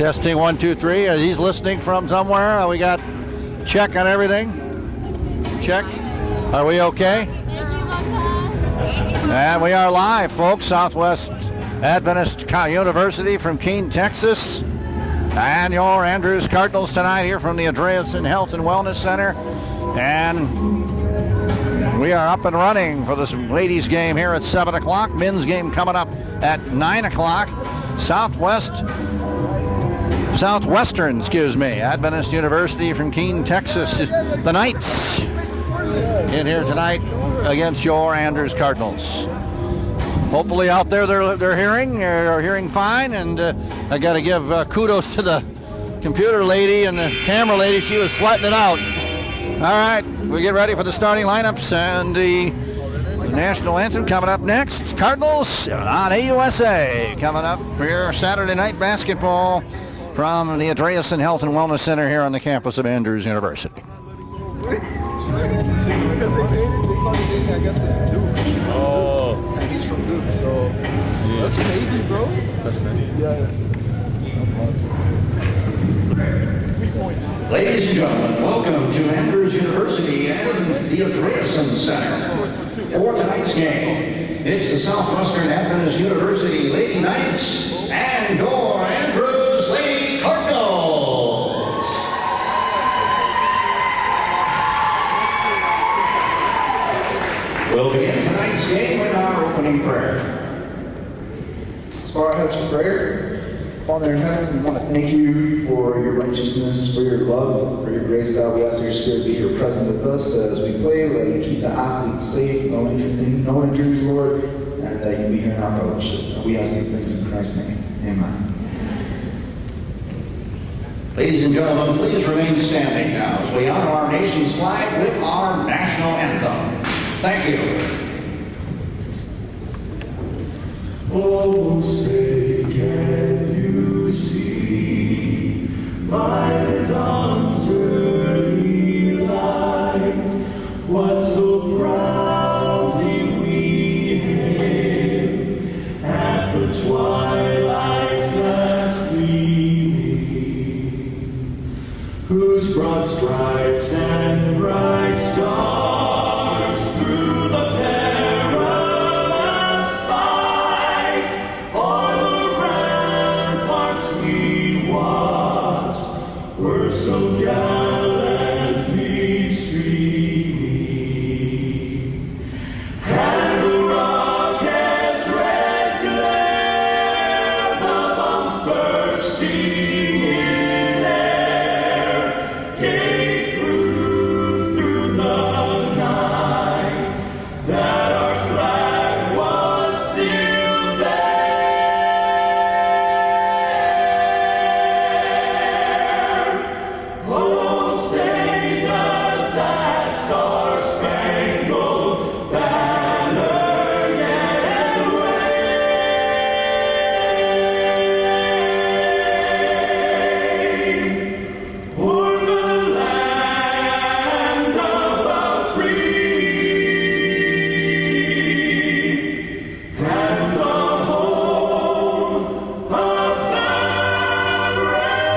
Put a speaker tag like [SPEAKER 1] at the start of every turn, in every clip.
[SPEAKER 1] Testing 1, 2, 3. He's listening from somewhere. We got check on everything. Check. Are we okay? And we are live, folks. Southwest Adventist University from Keene, Texas. And your Andrews Cardinals tonight here from the Andreasen Health and Wellness Center. And we are up and running for this ladies game here at 7 o'clock. Men's game coming up at 9 o'clock. Southwestern, Adventist University from Keene, Texas. The Knights in here tonight against your Andrews Cardinals. Hopefully out there they're hearing fine, and I got to give kudos to the computer lady and the camera lady. She was sweating it out. All right, we get ready for the starting lineups and the national anthem coming up next. Cardinals on AUSA coming up here Saturday night basketball from the Andreasen Health and Wellness Center here on the campus of Andrews University.
[SPEAKER 2] They started dating, I guess, in Duke. And he's from Duke, so that's crazy, bro. That's nice. Yeah.
[SPEAKER 1] Ladies and gentlemen, welcome to Andrews University and the Adventist Center for tonight's game. It's the Southwestern Adventist University Lady Knights and your Andrews Lady Cardinals. We'll begin tonight's game with our opening prayer.
[SPEAKER 2] Let's bow our heads for prayer. Father in heaven, we want to thank you for your righteousness, for your love, for your grace, God. We ask that your Spirit be here present with us as we play. Let you keep the athletes safe, no injuries, Lord, and that you be here in our fellowship. And we ask these things in Christ's name. Amen.
[SPEAKER 1] Ladies and gentlemen, please remain standing now as we honor our nation's flag with our national anthem. Thank you.
[SPEAKER 3] Oh, say, can you see by the dawn's early light what so proudly we hailed at the twilight's last gleaming, whose broad stripes and bright stars through the perilous fight o'er the ramparts we watched were so gallantly streaming, and the rocket's red glare, the bombs bursting in air, gave proof through the night that our flag was still there. Oh, say does that star-spangled banner yet wave o'er the land of the free and the home of the brave?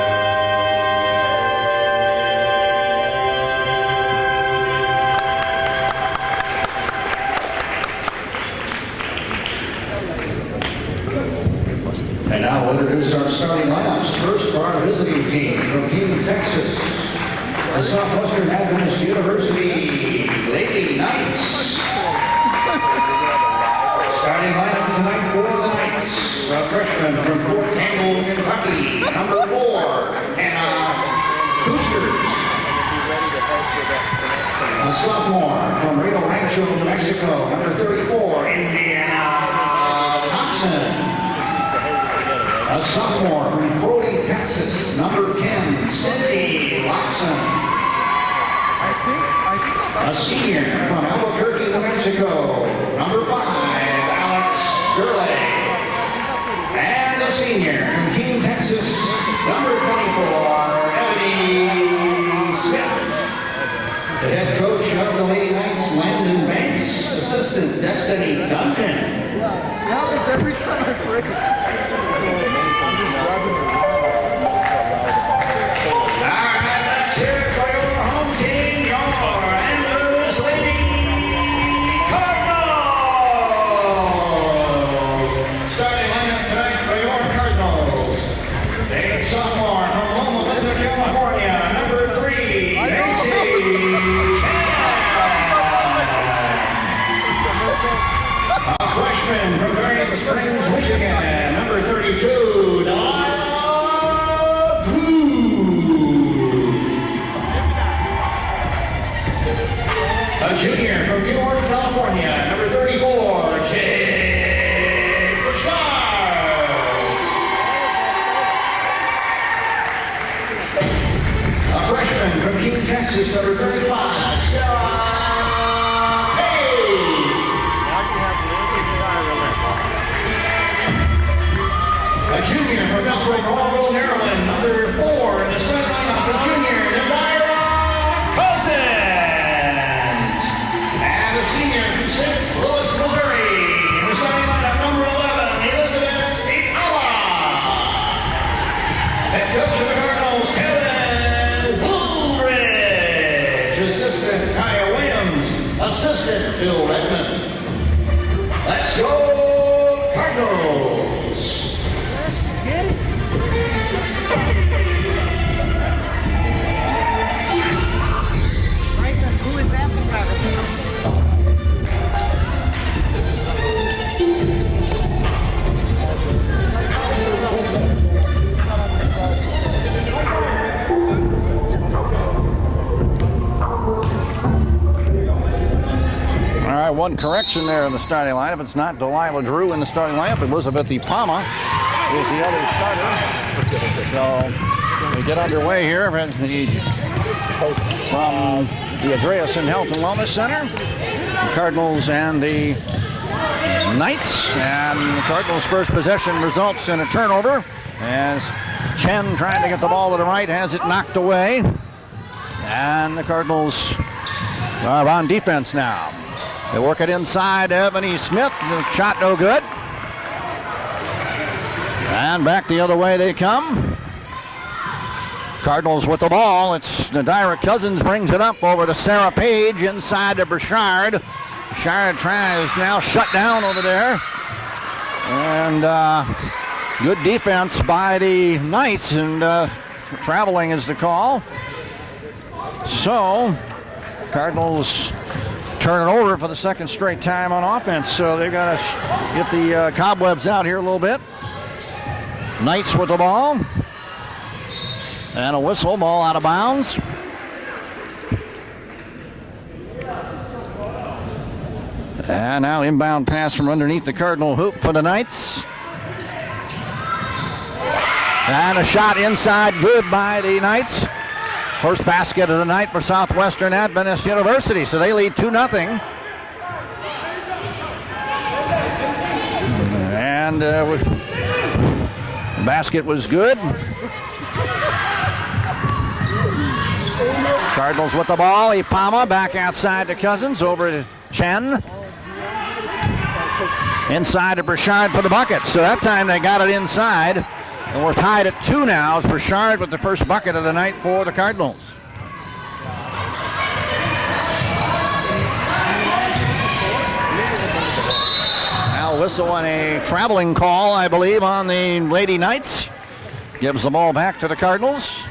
[SPEAKER 1] And now we'll introduce our starting lineups. First for our visiting team from Keene, Texas, the Southwestern Adventist University Lady Knights. Starting lineup tonight for the Knights. A freshman from Fort Campbell, Kentucky, number 4, Hannah Boosters. A sophomore from Rio Rancho, New Mexico, number 34, Indiana Thompson. A sophomore from Crowley, Texas, number 10, Cindy Loxon. A senior from Albuquerque, New Mexico, number 5, Alex Gurley. And a senior from Keene, Texas, number 24, Ebony Smith. The head coach of the Lady Knights, Landon Banks. Assistant, Destiny Duncan.
[SPEAKER 2] It happens every time I break. So I'm just grabbing it.
[SPEAKER 4] A junior from Newark, California, number 34, Jay Bouchard. A freshman from Keene, Texas, number 35, Sarah Page. A junior from Elbrook, Orville, Maryland, number 4 in the starting lineup, the junior, Nadyra Cousins. And a senior from St. Louis, Missouri, in the starting lineup, number 11, Elizabeth Ipala. Head coach of the Cardinals, Kevin Woolridge. Assistant, Kaya Williams. Assistant, Bill Redmond. Let's go, Cardinals.
[SPEAKER 5] Let's get it. Bryson, who is that photographer?
[SPEAKER 1] All right, one correction there in the starting lineup. It's not Delilah Drew in the starting lineup. Elizabeth Ipama is the other starter. So we get underway here from the Andreasen Health and Wellness Center. The Cardinals and the Knights. And the Cardinals' first possession results in a turnover as Chen, trying to get the ball to the right, has it knocked away. And the Cardinals are on defense now. They work it inside Ebony Smith. The shot no good. And back the other way they come. Cardinals with the ball. It's Nadyra Cousins brings it up over to Sarah Page inside to Burchard. Burchard tries now shut down over there. And good defense by the Knights, and traveling is the call. So Cardinals turn it over for the second straight time on offense. So they've got to get the cobwebs out here a little bit. Knights with the ball. And a whistle, ball out of bounds. And now inbound pass from underneath the Cardinal hoop for the Knights. And a shot inside, good by the Knights. First basket of the night for Southwestern Adventist University, so they lead 2-0. And the basket was good. Cardinals with the ball. Ipama back outside to Cousins, over to Chen. Inside to Burchard for the bucket. So that time they got it inside. And we're tied at 2 now as Burchard with the first bucket of the night for the Cardinals. Now whistle on a traveling call, I believe, on the Lady Knights. Gives the ball back to the Cardinals.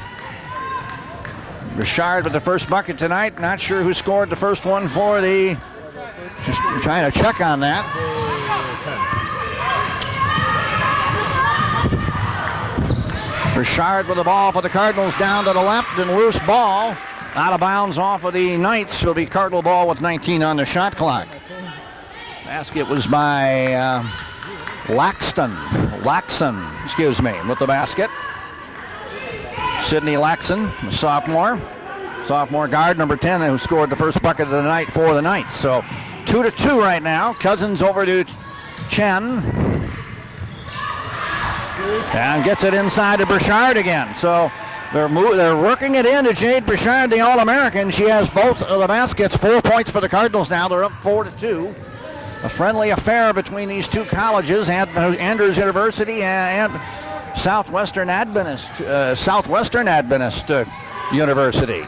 [SPEAKER 1] Burchard with the first bucket tonight. Not sure who scored the first one for the... Just trying to check on that. Burchard with the ball for the Cardinals down to the left, and loose ball out of bounds off of the Knights. It'll be Cardinal ball with 19 on the shot clock. Basket was by Laxton, excuse me, with the basket. Sydney Laxton, the sophomore guard, number 10, who scored the first bucket of the night for the Knights. So 2-2 right now. Cousins over to Chen. And gets it inside to Burchard again. So they're working it into Jade Burchard, the All-American. She has both of the baskets. 4 points for the Cardinals now. They're up 4-2. A friendly affair between these two colleges, Andrews University and Southwestern Adventist University.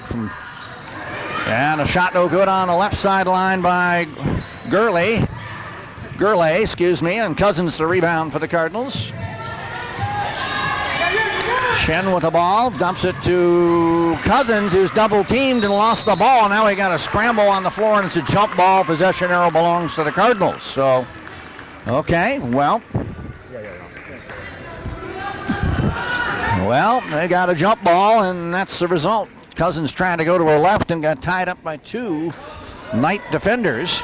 [SPEAKER 1] And a shot no good on the left sideline by Gurley, and Cousins the rebound for the Cardinals. Chen with the ball, dumps it to Cousins, who's double teamed and lost the ball. Now he got a scramble on the floor, and it's a jump ball. Possession arrow belongs to the Cardinals. So, okay, well, they got a jump ball, and that's the result. Cousins trying to go to her left and got tied up by 2 Knight defenders.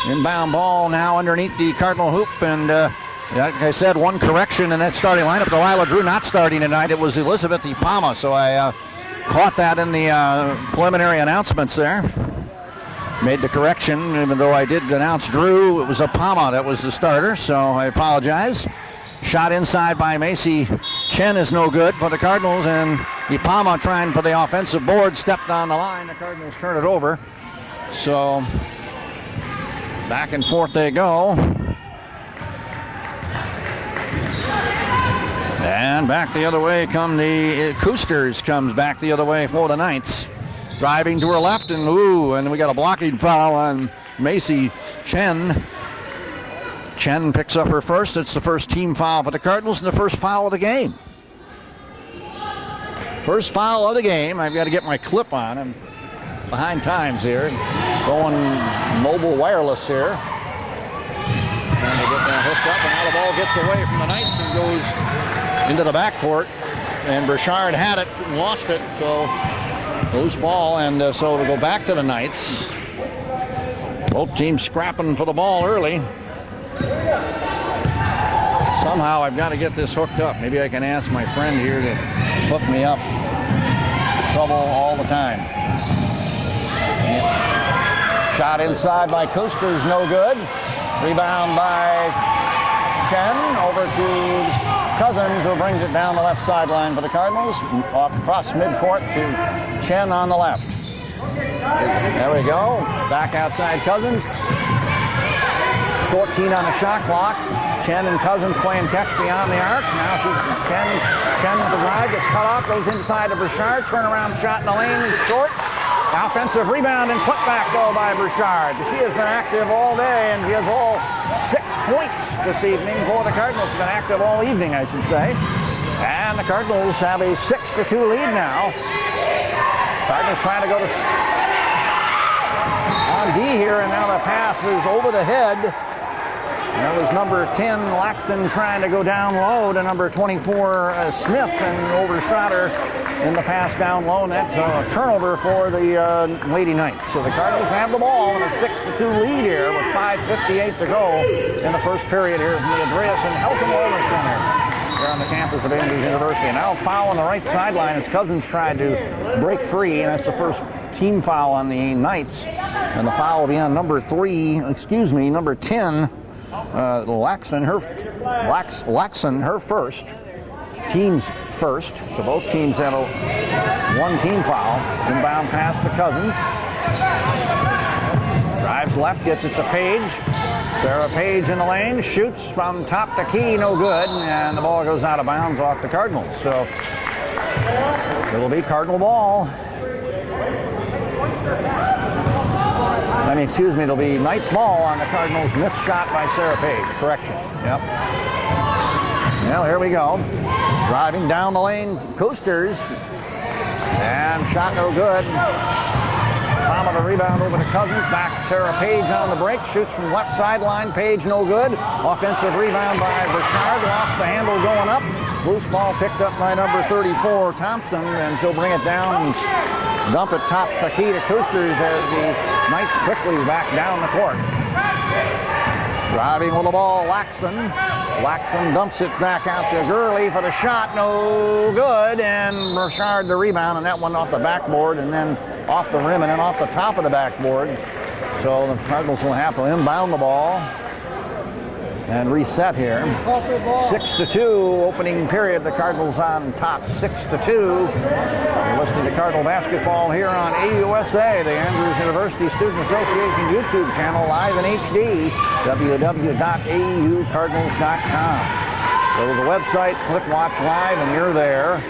[SPEAKER 1] Inbound ball now underneath the Cardinal hoop, and like I said, one correction in that starting lineup. Delilah Drew not starting tonight. It was Elizabeth Ipama, so I caught that in the preliminary announcements there. Made the correction, even though I did announce Drew. It was Ipama that was the starter, so I apologize. Shot inside by Macy Chen is no good for the Cardinals, and Ipama trying for the offensive board, stepped on the line. The Cardinals turn it over. So back and forth they go. And back the other way come the Coosters, comes back the other way for the Knights. Driving to her left, and we got a blocking foul on Macy Chen. Chen picks up her first. It's the first team foul for the Cardinals and the first foul of the game. First foul of the game. I've got to get my clip on. I'm behind times here. Going mobile wireless here. Trying to get that hooked up, and now the ball gets away from the Knights and goes into the backcourt. And Burchard had it, lost it, so loose ball, and so it'll go back to the Knights. Both teams scrapping for the ball early. Somehow I've got to get this hooked up. Maybe I can ask my friend here to hook me up. Trouble all the time. Shot inside by Coasters, no good. Rebound by Chen over to Cousins, who brings it down the left sideline for the Cardinals. Off across midcourt to Chen on the left. There we go. Back outside Cousins. 14 on the shot clock. Chen and Cousins playing catch beyond the arc. Now Chen with the drive, gets cut off, goes inside to Burchard. Turnaround shot in the lane, short. Offensive rebound and putback though by Burchard. She has been active all day, and she has all 6 points this evening for the Cardinals. She's been active all evening, I should say. And the Cardinals have a 6-2 lead now. Cardinals trying to go to on D here, and now the pass is over the head. That was number 10, Laxton, trying to go down low to number 24, Smith, and overshot her in the pass down low, and that's a turnover for the Lady Knights. So the Cardinals have the ball in a 6-2 lead here with 5:58 to go in the first period here from the Andreasen Health and Wellness Center here on the campus of Andrews University. And now a foul on the right sideline as Cousins tried to break free, and that's the first team foul on the Knights. And the foul will be on number 10, Laxon, her first, team's first. So both teams have one team foul. Inbound pass to Cousins. Drives left, gets it to Page. Sarah Page in the lane, shoots from top to key, no good, and the ball goes out of bounds off the Cardinals. So it'll be Cardinal ball. It'll be Knights ball on the Cardinals. Missed shot by Sarah Page. Correction. Yep. Well, here we go. Driving down the lane, Coasters. And shot no good. Palmer the rebound over to Cousins. Back Sarah Page on the break. Shoots from left sideline. Page no good. Offensive rebound by Burchard. Lost the handle going up. Loose ball picked up by number 34, Thompson. And she'll bring it down and dump it top to key to Coasters as the Knights quickly back down the court. Driving with the ball, Laxton. Laxton dumps it back out to Gurley for the shot, no good, and Burchard the rebound, and that one off the backboard, and then off the rim, and then off the top of the backboard. So the Cardinals will have to inbound the ball and reset here. 6-2 opening period. The Cardinals on top, 6-2. You're listening to Cardinal basketball here on AUSA, the Andrews University Student Association YouTube channel, live in HD, www.aucardinals.com. Go to the website, click Watch Live, and you're there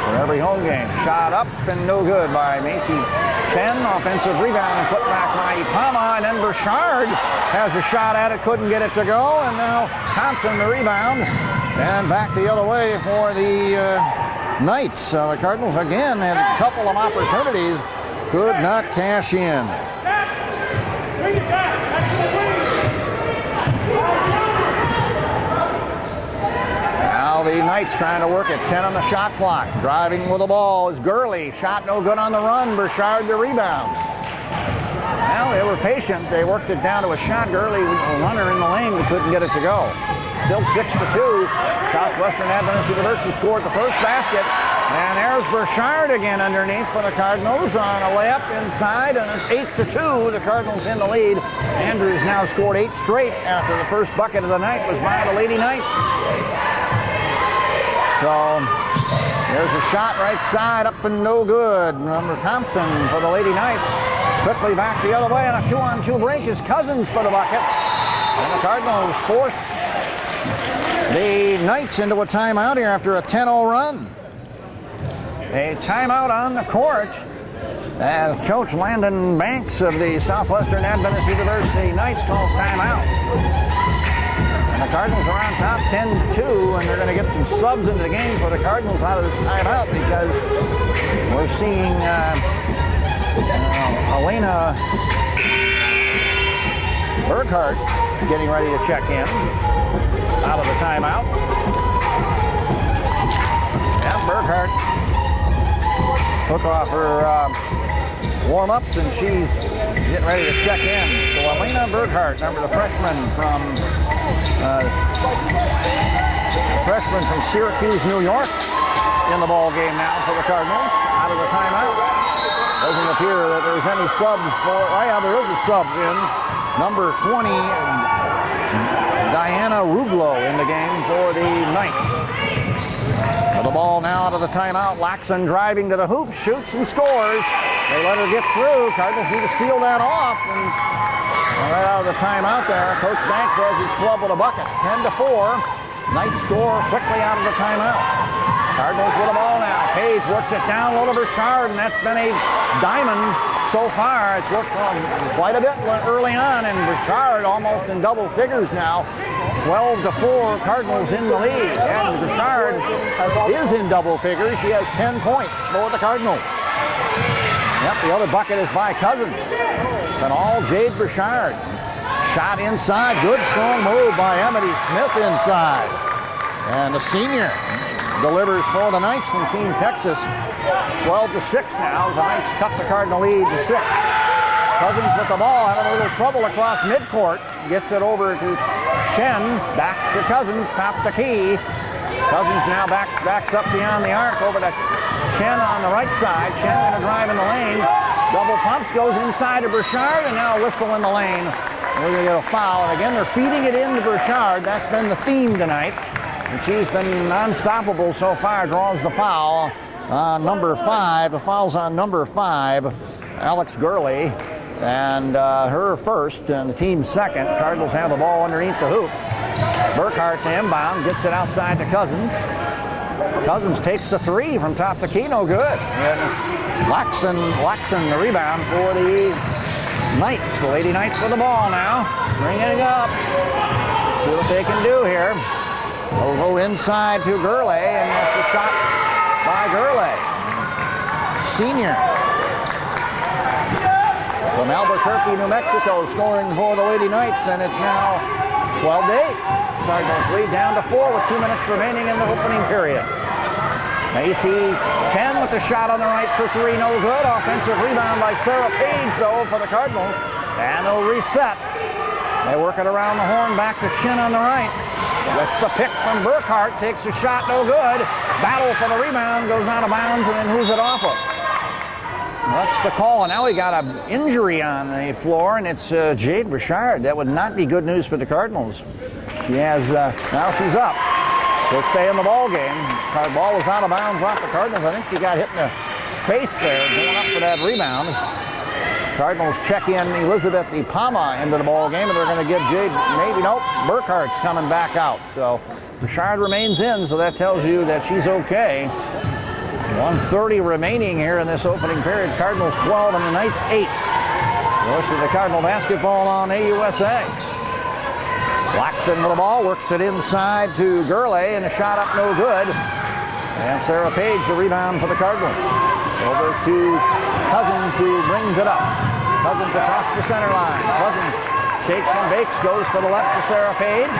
[SPEAKER 1] for every home game. Shot up and no good by Macy Chen. Offensive rebound and put back by Ipama, and then Burchard has a shot at it, couldn't get it to go, and now Thompson the rebound, and back the other way for the Knights. The Cardinals again had a couple of opportunities, could not cash in. Now the Knights trying to work at 10 on the shot clock. Driving with the ball is Gurley. Shot no good on the run. Burchard the rebound. were patient. They worked it down to a shot. Gurley, a runner in the lane, we couldn't get it to go. Still 6-2. Southwestern Adventist University scored the first basket. And there's Burchard again underneath for the Cardinals on a layup inside, and it's 8-2. The Cardinals in the lead. Andrews now scored 8 straight after the first bucket of the night was by the Lady Knights. So there's a shot right side up and no good. Number Thompson for the Lady Knights. Quickly back the other way, and a 2-on-2 break is Cousins for the bucket. And the Cardinals force the Knights into a timeout here after a 10-0 run. A timeout on the court as Coach Landon Banks of the Southwestern Adventist University Knights calls timeout. And the Cardinals are on top 10-2, and they're going to get some subs into the game for the Cardinals out of this timeout because we're seeing Elena Burkhart getting ready to check in out of the timeout. Yeah, Burkhart took off her warm-ups and she's getting ready to check in. So Elena Burkhart, the freshman from Syracuse, New York, in the ball game now for the Cardinals out of the timeout. Doesn't appear that there's any subs for. Oh yeah, there is a sub in number 20, Diana Rublo in the game for the Knights. The ball now out of the timeout. Laxon driving to the hoop, shoots and scores. They let her get through. Cardinals need to seal that off. And right out of the timeout there, Coach Banks has his club with a bucket. 10-4. Knights score quickly out of the timeout. Cardinals with the ball now. Page works it down low to Burchard, and that's been a diamond so far. It's worked on quite a bit early on, and Burchard almost in double figures now. 12-4, Cardinals in the lead. And Burchard is in double figures. She has 10 points for the Cardinals. Yep, the other bucket is by Cousins. And all Jade Burchard. Shot inside. Good, strong move by Amity Smith inside. And the senior delivers for the Knights from Keene, Texas. 12-6 now. The Knights cut the Cardinal lead to 6. Cousins with the ball, having a little trouble across midcourt. Gets it over to Chen. Back to Cousins, top the key. Cousins now backs up beyond the arc over to Chen on the right side. Chen going to drive in the lane. Double pumps, goes inside to Burchard, and now a whistle in the lane. We're going to get a foul. And again, they're feeding it into Burchard. That's been the theme tonight. And she's been unstoppable so far. Draws the foul on number 5. The foul's on number 5, Alex Gurley. And her first and the team's second. Cardinals have the ball underneath the hoop. Burkhart to inbound, gets it outside to Cousins. Cousins takes the 3 from top the key, no good. And Laxon the rebound for the Knights. The Lady Knights with the ball now. Bringing it up. See what they can do here. They'll go inside to Gurley, and that's a shot by Gurley. Senior from Albuquerque, New Mexico, scoring for the Lady Knights, and it's now 12-8. Cardinals lead down to 4 with 2 minutes remaining in the opening period. Macy Chen with the shot on the right for 3, no good. Offensive rebound by Sarah Page, though, for the Cardinals, and they'll reset. They work it around the horn, back to Chen on the right. Gets the pick from Burkhart, takes a shot, no good. Battle for the rebound, goes out of bounds, and then who's it off of? That's the call, and now we got an injury on the floor, and it's Jade Burchard. That would not be good news for the Cardinals. She has, now she's up. She'll stay in the ball game. The ball was out of bounds off the Cardinals. I think she got hit in the face there, going up for that rebound. Cardinals check in Elizabeth Ipama into the ball game, and they're going to give Jade, maybe, nope, Burkhart's coming back out. So Burchard remains in, so that tells you that she's okay. 1:30 remaining here in this opening period. Cardinals 12 and the Knights 8. This is the Cardinal basketball on AUSA. Laxton with the ball, works it inside to Gurley, and the shot up no good. And Sarah Page, the rebound for the Cardinals. Over to Cousins, who brings it up. Cousins across the center line. Cousins shakes and bakes, goes to the left to Sarah Page.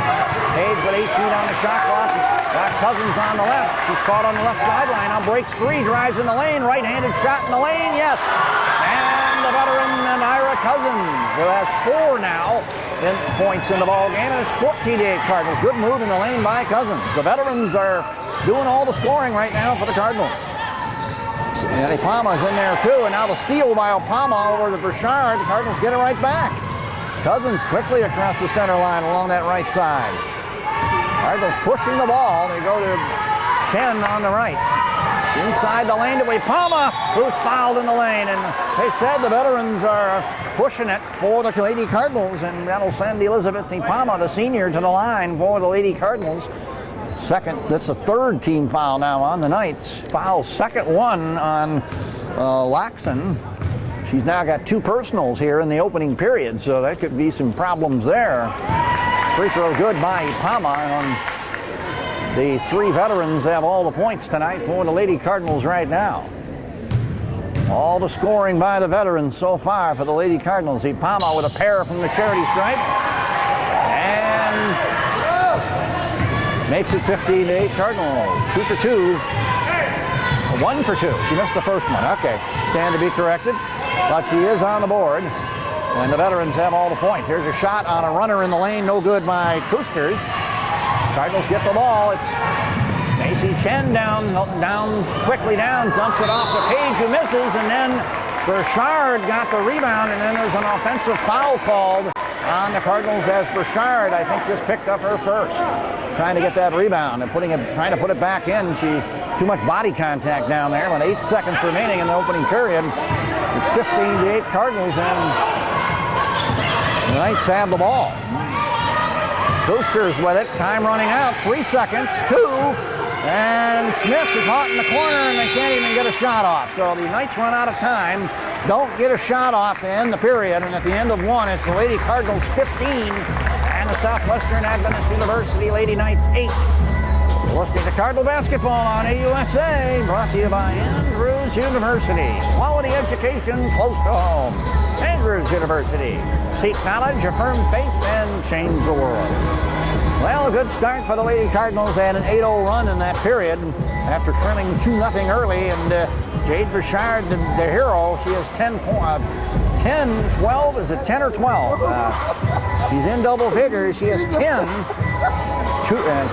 [SPEAKER 1] Page with 18 on the shot clock. Got Cousins on the left. She's caught on the left sideline. Now breaks 3, drives in the lane. Right-handed shot in the lane, yes. And the veteran Ira Cousins who has 4 now in points in the ball game, and it's 14-8 Cardinals. Good move in the lane by Cousins. The veterans are doing all the scoring right now for the Cardinals. And Ipama's in there too, and now the steal by Ipama over to Burchard. The Cardinals get it right back. Cousins quickly across the center line along that right side. Cardinals pushing the ball. They go to Chen on the right. Inside the lane to Ipama, who's fouled in the lane. And they said the veterans are pushing it for the Lady Cardinals, and that'll send Elizabeth Ipama, the senior, to the line for the Lady Cardinals. That's the third team foul now on the Knights. Foul, second one on Laxon. She's now got 2 personals here in the opening period, so that could be some problems there. Free throw good by Ipama, and the 3 veterans have all the points tonight for the Lady Cardinals right now. All the scoring by the veterans so far for the Lady Cardinals. Ipama with a pair from the charity stripe. And makes it 15-8 Cardinals. 2 for 2. 1 for 2. She missed the first one. Okay, stand to be corrected. But she is on the board. And the veterans have all the points. Here's a shot on a runner in the lane. No good by Koosters. Cardinals get the ball. It's Macy Chen quickly down, dumps it off to Page, who misses, and then Burchard got the rebound, and then there's an offensive foul called on the Cardinals as Burchard, I think, just picked up her first. Trying to get that rebound and trying to put it back in. Too much body contact down there. With 8 seconds remaining in the opening period, it's 15-8 Cardinals, and the Knights have the ball. Boosters with it, time running out, 3 seconds, 2, and Smith is caught in the corner, and they can't even get a shot off. So the Knights run out of time, don't get a shot off to end the period, and at the end of 1, it's the Lady Cardinals 15 and the Southwestern Adventist University Lady Knights 8. You're listening to Cardinal Basketball on AUSA, brought to you by Andrews University. Quality education close to home. Andrews University. Seek knowledge, affirm faith, and change the world. Well, a good start for the Lady Cardinals. They had an 8-0 run in that period after trailing 2-0 early. And Jade Burchard, the hero, she has 10, 12, is it 10 or 12? She's in double figures. She has 10,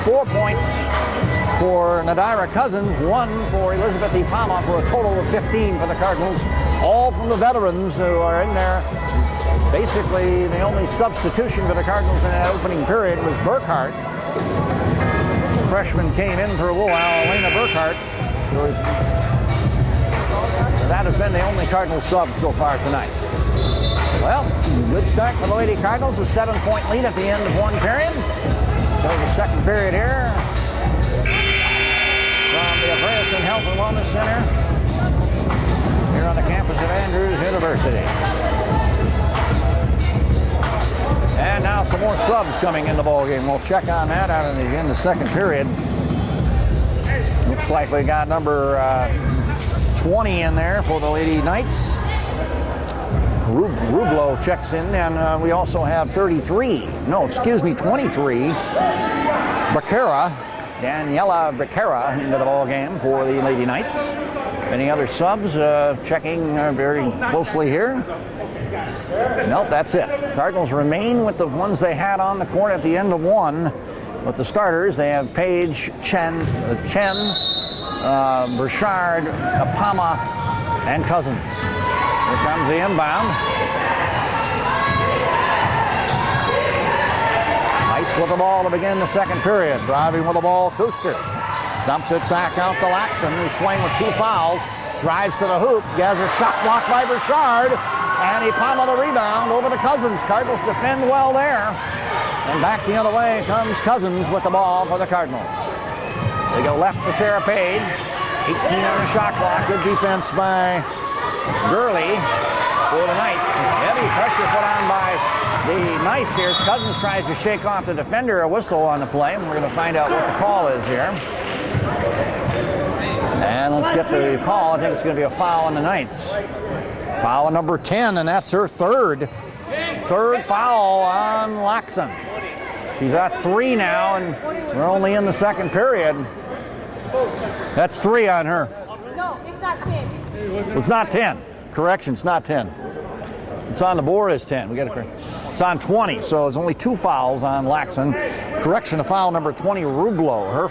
[SPEAKER 1] 4 points for Nadira Cousins, 1 for Elizabeth Ipama, for a total of 15 for the Cardinals. All from the veterans who are in there. Basically, the only substitution for the Cardinals in that opening period was Burkhart. The freshman came in for a little while, Elena Burkhart. That has been the only Cardinal sub so far tonight. Well, good start for the Lady Cardinals. A 7-point lead at the end of 1 period. So the second period here from the Adventist Health and Wellness Center here on the campus of Andrews University. And now some more subs coming in the ball game. We'll check on that out in the second period. Looks like we got number 20 in there for the Lady Knights. Rublo checks in, and we also have 23. No, excuse me, 23. Becerra, Daniela Becerra into the ball game for the Lady Knights. Any other subs checking very closely here? Nope, that's it. Cardinals remain with the ones they had on the court at the end of 1. With the starters, they have Page, Chen, Burchard, Ipama, and Cousins. Here comes the inbound. Knights with the ball to begin the second period. Driving with the ball, Kooster. Dumps it back out to Laxon, who's playing with 2 fouls. Drives to the hoop, gets a shot blocked by Burchard, and Ipama the rebound over to Cousins. Cardinals defend well there. And back the other way comes Cousins with the ball for the Cardinals. They go left to Sarah Page. 18 on the shot clock. Good defense by Gurley for the Knights. Heavy pressure put on by the Knights here. As Cousins tries to shake off the defender, a whistle on the play. And we're going to find out what the call is here. And let's get the call. I think it's going to be a foul on the Knights. Foul number 10, and that's her third foul on Laxon. She's at 3 now, and we're only in the second period. That's 3 on her.
[SPEAKER 5] No, it's not 10.
[SPEAKER 1] It's not 10. Correction, it's not 10. It's on the board as 10. We got it. It's on 20, so it's only 2 fouls on Laxon. Correction to foul number 20, Rublo, her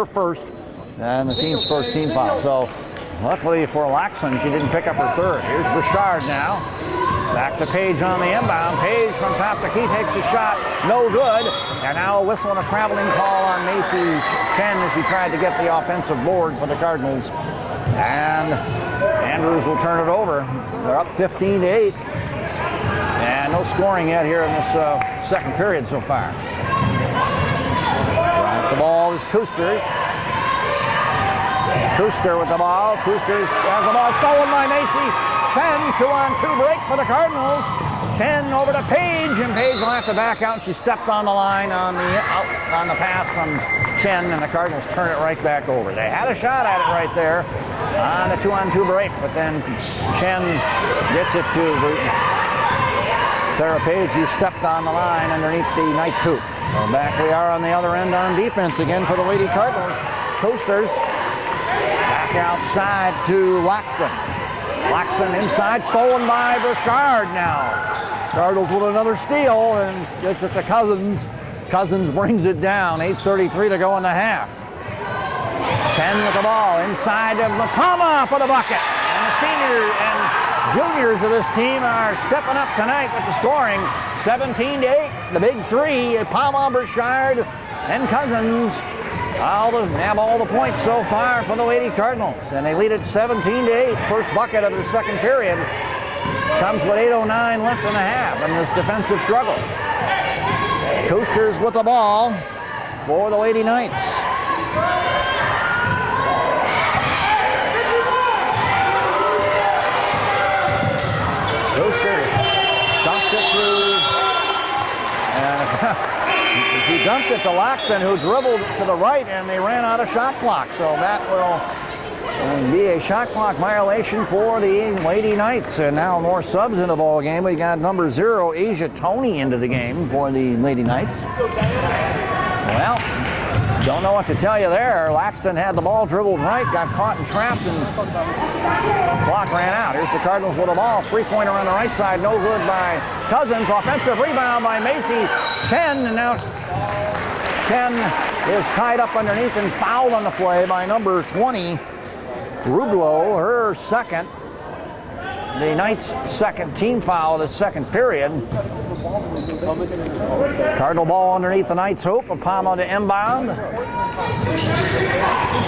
[SPEAKER 1] first, and the team's first team foul. So luckily for Laxon, she didn't pick up her third. Here's Bouchard now. Back to Page on the inbound. Page from top to key takes a shot. No good. And now a whistle and a traveling call on Macy Chen as she tried to get the offensive board for the Cardinals. And Andrews will turn it over. They're up 15-8. And no scoring yet here in this second period so far. Right, the ball is Koosters. Kooster with the ball. Koosters has the ball stolen by Macy. Chen, 2-on-2 break for the Cardinals. Chen over to Page, and Page will have to back out. She stepped on the line on the pass from Chen, and the Cardinals turn it right back over. They had a shot at it right there on the 2-on-2 break, but then Chen gets it to Sarah Page, who stepped on the line underneath the Knights hoop. So back we are on the other end on defense again for the Lady Cardinals. Coasters back outside to Laxon. Laxon inside, stolen by Bouchard now. Cardinals with another steal and gets it to Cousins. Cousins brings it down, 8:33 to go in the half. Chen with the ball inside of Makama for the bucket. And the seniors and juniors of this team are stepping up tonight with the scoring. 17-8, the big three, Palma, Bouchard, and Cousins. Have all the points so far for the Lady Cardinals, and they lead it 17-8. First bucket of the second period comes with 8:09 left in the half in this defensive struggle. Coasters with the ball for the Lady Knights. Coasters dumps it through, and he dumped it to Laxton, who dribbled to the right, and they ran out of shot clock. So that will be a shot clock violation for the Lady Knights. And now more subs in the ball game. We got number 0, Asia Tony, into the game for the Lady Knights. Well, don't know what to tell you there. Laxton had the ball dribbled right, got caught and trapped, and the clock ran out. Here's the Cardinals with the ball. Three-pointer on the right side, no good by Cousins. Offensive rebound by Macy Chen, and now Chen is tied up underneath and fouled on the play by number 20, Rublo, her second. The Knights' second team foul of the second period. Cardinal ball underneath the Knights' hoop. Palma to inbound.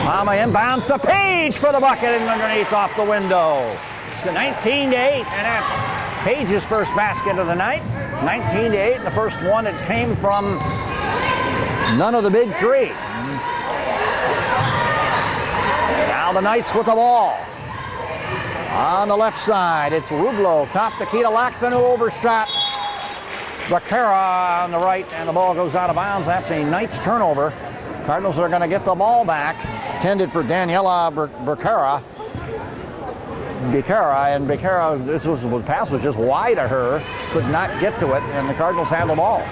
[SPEAKER 1] Palma inbounds to Page for the bucket and underneath off the window. 19-8, and that's Page's first basket of the night. 19-8, the first one that came from none of the big three. Now the Knights with the ball. On the left side, it's Rublo, top to Keita Laxton, who overshot Becerra on the right, and the ball goes out of bounds. That's a Knights turnover. Cardinals are going to get the ball back. Intended for Daniela Becerra. And Becerra, the pass was just wide of her, could not get to it, and the Cardinals have the ball.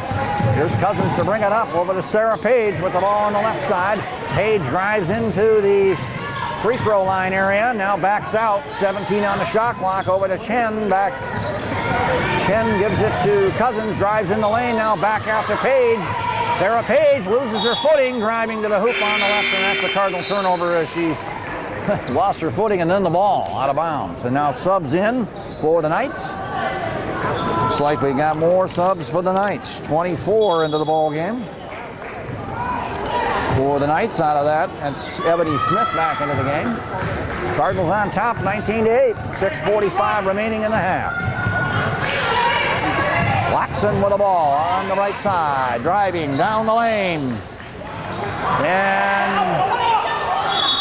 [SPEAKER 1] Here's Cousins to bring it up over to Sarah Page with the ball on the left side. Page drives into the free throw line area, now backs out. 17 on the shot clock, over to Chen. Back. Chen gives it to Cousins, drives in the lane, now back out to Page. Sarah Page loses her footing, driving to the hoop on the left, and that's a Cardinal turnover as she lost her footing, and then the ball out of bounds. And now subs in for the Knights. Looks like we got more subs for the Knights. 24 into the ball game for the Knights. Out of that, that's Ebony Smith back into the game. Cardinals on top, 19-8. 6:45 remaining in the half. Laxton with the ball on the right side, driving down the lane. And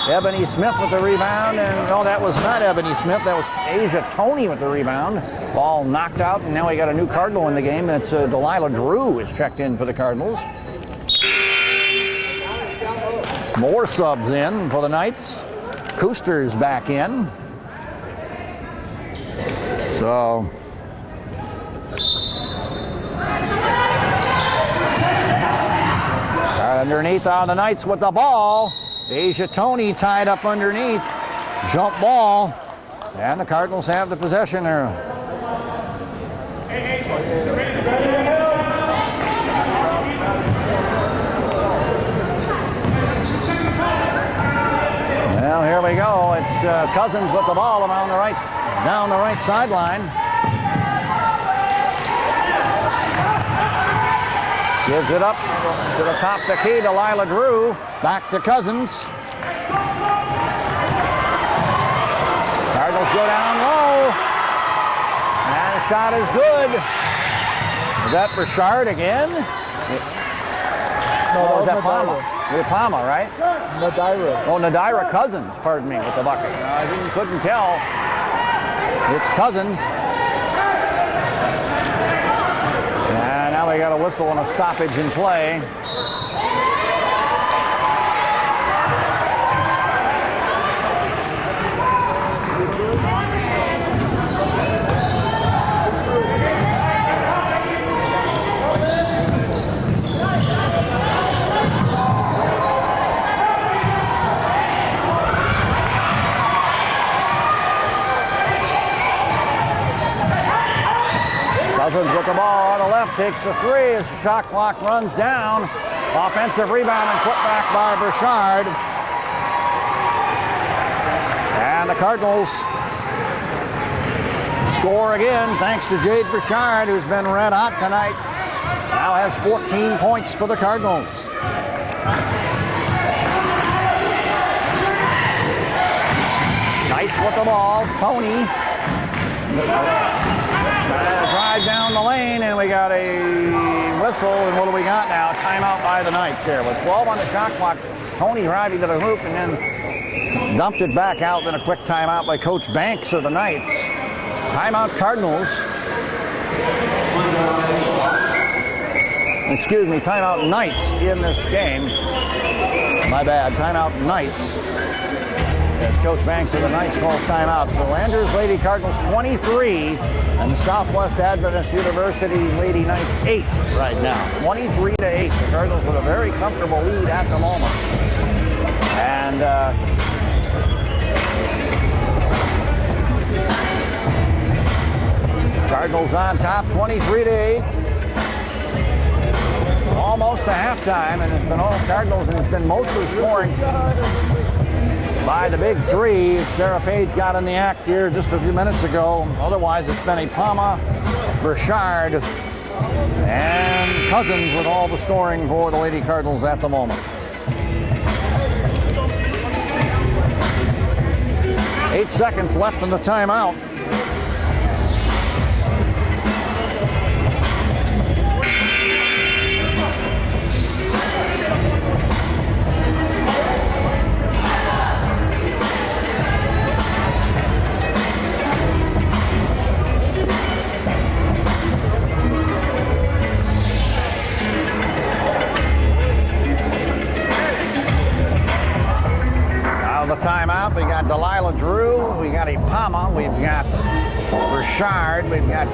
[SPEAKER 1] Ebony Smith with the rebound, and no, that was not Ebony Smith, that was Asia Tony with the rebound. Ball knocked out, and now we got a new Cardinal in the game. That's Delilah Drew is checked in for the Cardinals. More subs in for the Knights. Koosters back in. So underneath on the Knights with the ball. Asia Tony tied up underneath. Jump ball. And the Cardinals have the possession there. Cousins with the ball down the right sideline. Gives it up to the top of the key to Lila Drew. Back to Cousins. Cardinals go down low. And the shot is good. Is that Burchard again?
[SPEAKER 6] No,
[SPEAKER 1] was that Palma? Palma, right?
[SPEAKER 6] Nadira.
[SPEAKER 1] Oh, Nadira Cousins, pardon me, with the bucket. I couldn't tell. It's Cousins. And now we got a whistle and a stoppage in play. Cousins with the ball on the left, takes the three as the shot clock runs down. Offensive rebound and put back by Burchard. And the Cardinals score again thanks to Jade Burchard, who's been red hot tonight. Now has 14 points for the Cardinals. Knights with the ball, Tony. Drive down the lane, and we got a whistle, and what do we got now? Timeout by the Knights here. With 12 on the shot clock, Tony driving to the hoop and then dumped it back out in a quick timeout by Coach Banks of the Knights. Timeout Cardinals. Excuse me, timeout Knights in this game. My bad, timeout Knights. As Coach Banks of the Knights calls timeout. So Andrews Lady Cardinals 23 and Southwest Adventist University Lady Knights 8 right now. 23-8. The Cardinals with a very comfortable lead at the moment. And Cardinals on top 23-8. Almost to halftime, and it's been all Cardinals, and it's been mostly scoring by the big three. Sarah Page got in the act here just a few minutes ago. Otherwise, it's been Palma, Burchard, and Cousins with all the scoring for the Lady Cardinals at the moment. 8 seconds left in the timeout. Timeout. We got Delilah Drew, we got Palma, we've got Burchard, we've got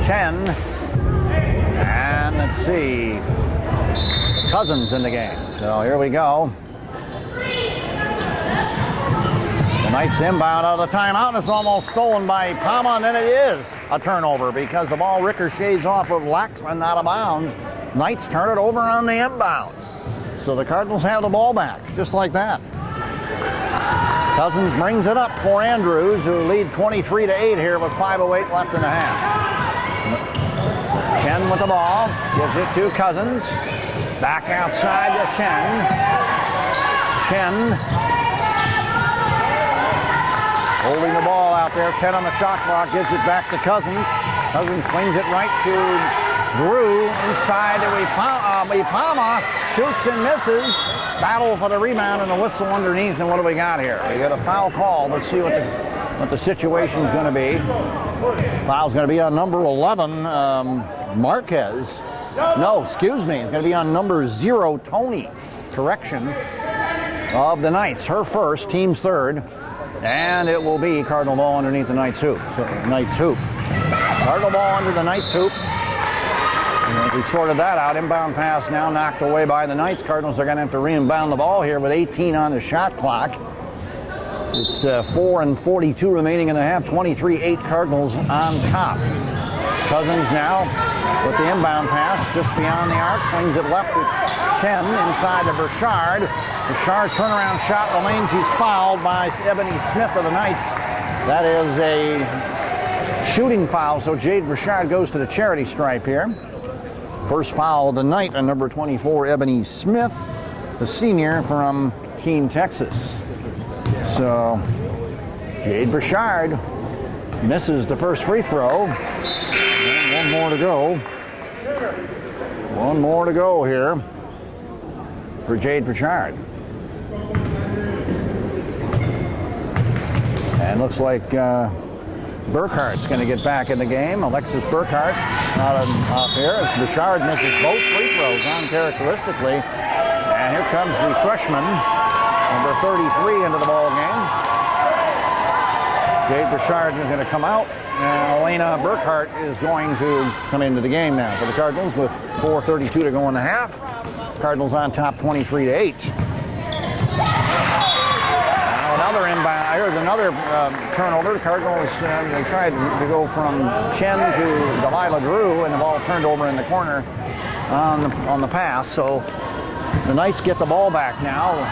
[SPEAKER 1] Chen, and let's see, Cousins in the game. So here we go. The Knights inbound out of the timeout, and it's almost stolen by Palma, and then it is a turnover because the ball ricochets off of Laxman out of bounds. Knights turn it over on the inbound. So the Cardinals have the ball back, just like that. Cousins brings it up for Andrews, who lead 23-8 here with 5:08 left in the half. Chen with the ball, gives it to Cousins. Back outside to Chen. Chen holding the ball out there, 10 on the shot clock, gives it back to Cousins. Cousins swings it right to Drew, inside to Palma, shoots and misses. Battle for the rebound and the whistle underneath, and what do we got here? We got a foul call. Let's see what the situation's going to be. Foul's going to be on number 11, Marquez. No, excuse me. It's going to be on number 0, Tony. Correction of the Knights. Her first, team's third. And it will be Cardinal ball underneath the Knights hoop. Cardinal ball under the Knights hoop. And we sorted that out. Inbound pass now knocked away by the Knights. Cardinals are going to have to re-inbound the ball here with 18 on the shot clock. It's 4:42 remaining in the half. 23-8 Cardinals on top. Cousins now with the inbound pass just beyond the arc, swings it left to Chen inside to Burchard. Burchard turnaround shot in the lane. She's fouled by Ebony Smith of the Knights. That is a shooting foul, so Jade Burchard goes to the charity stripe here. First foul of the night on number 24, Ebony Smith, the senior from Keene, Texas. So Jade Burchard misses the first free throw. And one more to go. One more to go here for Jade Burchard. And looks like Burkhart's going to get back in the game. Alexis Burkhart out here as Burchard misses both free throws uncharacteristically. And here comes the freshman, number 33, into the ball game. Jade Burchard is going to come out. And Elena Burkhart is going to come into the game now for the Cardinals with 4:32 to go in the half. Cardinals on top 23-8. Now another inbound. Here's another turnover. The Cardinals, they tried to go from Chen to Delilah Drew, and the ball turned over in the corner on the pass. So the Knights get the ball back now.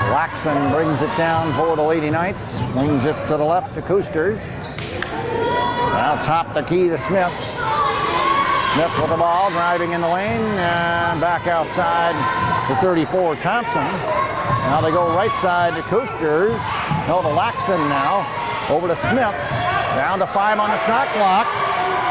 [SPEAKER 1] Laxon brings it down for the Lady Knights, swings it to the left to Koosters. Now top the key to Smith. Smith with the ball, driving in the lane, and back outside to 34, Thompson. Now they go right side to Koosters. No, to Laxon now. Over to Smith. Down to 5 on the shot clock.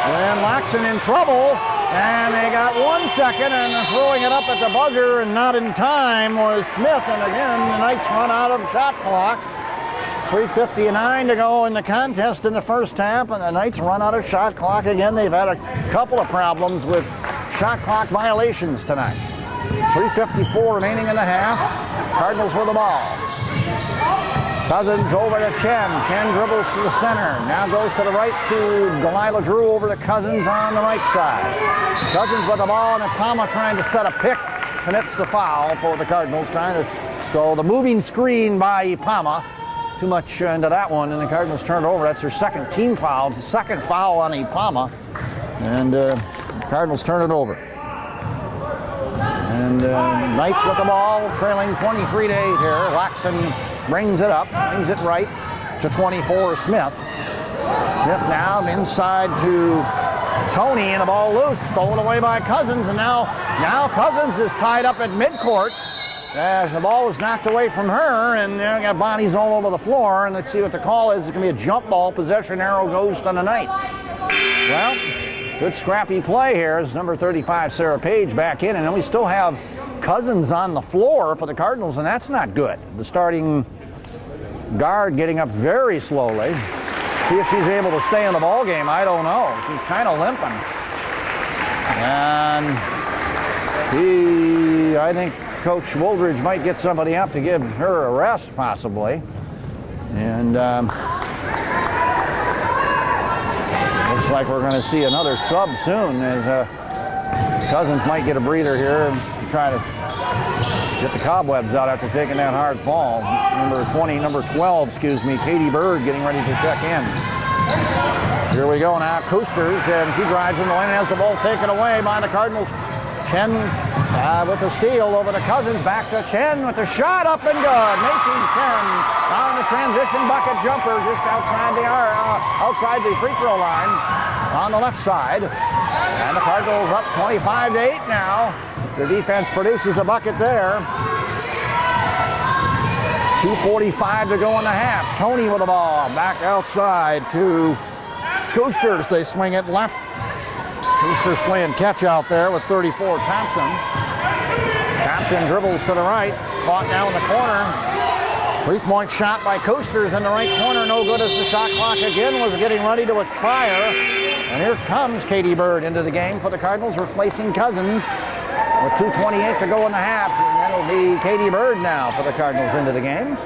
[SPEAKER 1] And Laxon in trouble. And they got 1 second, and throwing it up at the buzzer and not in time was Smith. And again, the Knights run out of shot clock. 3:59 to go in the contest in the first half, and the Knights run out of shot clock again. They've had a couple of problems with shot clock violations tonight. 3:54 remaining in the half. Cardinals with the ball. Cousins over to Chen. Chen dribbles to the center. Now goes to the right to Delilah Drew over to Cousins on the right side. Cousins with the ball, and Ipama trying to set a pick. Commits the foul for the Cardinals. So the moving screen by Ipama. Too much into that one, and the Cardinals turn it over. That's their second team foul. Second foul on Ipama. And Cardinals turn it over. And Knights with the ball, trailing 23-8 here. Laxon brings it up, swings it right to 24, Smith. Smith now inside to Tony, and the ball loose, stolen away by Cousins, and now Cousins is tied up at midcourt. As the ball was knocked away from her, and got bodies all over the floor. And let's see what the call is. It's going to be a jump ball. Possession arrow goes to the Knights. Well, good scrappy play here. As number 35, Sarah Page, back in. And then we still have Cousins on the floor for the Cardinals, and that's not good. The starting guard getting up very slowly. See if she's able to stay in the ball game. I don't know. She's kind of limping. And I think Coach Woldridge might get somebody up to give her a rest, possibly. And looks like we're going to see another sub soon, as Cousins might get a breather here to try to get the cobwebs out after taking that hard fall. Number 12, Katie Bird getting ready to check in. Here we go now, Koosters, and she drives in the lane and has the ball taken away by the Cardinals. Chen with the steal over to Cousins, back to Chen with the shot, up and good. Macy Chen on the transition bucket jumper just outside the free throw line on the left side. And the Cardinals up 25-8 now. Their defense produces a bucket there. 2:45 to go in the half. Tony with the ball, back outside to Koosters. They swing it left. Koosters playing catch out there with 34, Thompson. Thompson dribbles to the right, caught down in the corner. 3-point shot by Koosters in the right corner, no good as the shot clock again was getting ready to expire. And here comes Katie Bird into the game for the Cardinals, replacing Cousins with 2:28 to go in the half. And that'll be Katie Bird now for the Cardinals into the game.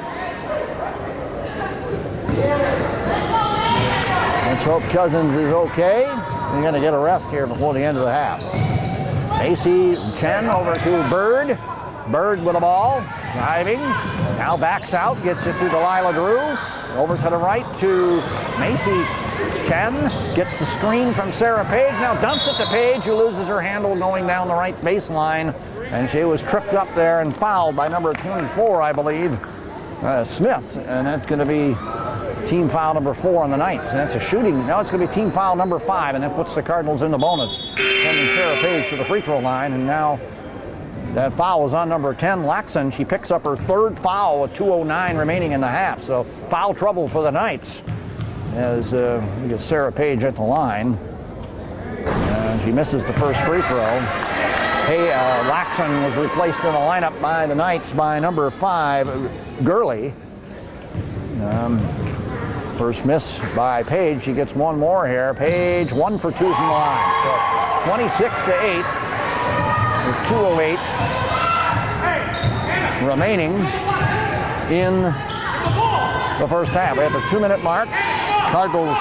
[SPEAKER 1] Let's hope Cousins is okay. They're going to get a rest here before the end of the half. Macy Chen over to Bird. Bird with the ball, driving. Now backs out, gets it to Delilah Drew. Over to the right to Macy Chen gets the screen from Sarah Page. Now dumps it to Page, who loses her handle going down the right baseline. And she was tripped up there and fouled by number 24, I believe, Smith. And that's going to be team foul number 4 on the Knights. And that's a shooting. Now it's going to be team foul number 5, and that puts the Cardinals in the bonus. Sending Sarah Page to the free throw line, and now that foul is on number 10, Laxon. She picks up her 3rd foul with 2:09 remaining in the half. So foul trouble for the Knights as we get Sarah Page at the line. She misses the first free throw. Hey, Laxon was replaced in the lineup by the Knights by number 5, Gurley. First miss by Page. She gets one more here. Page 1 for 2 from the line. So 26-8 with 2:08 remaining in the first half. We have the 2-minute mark. Cardinals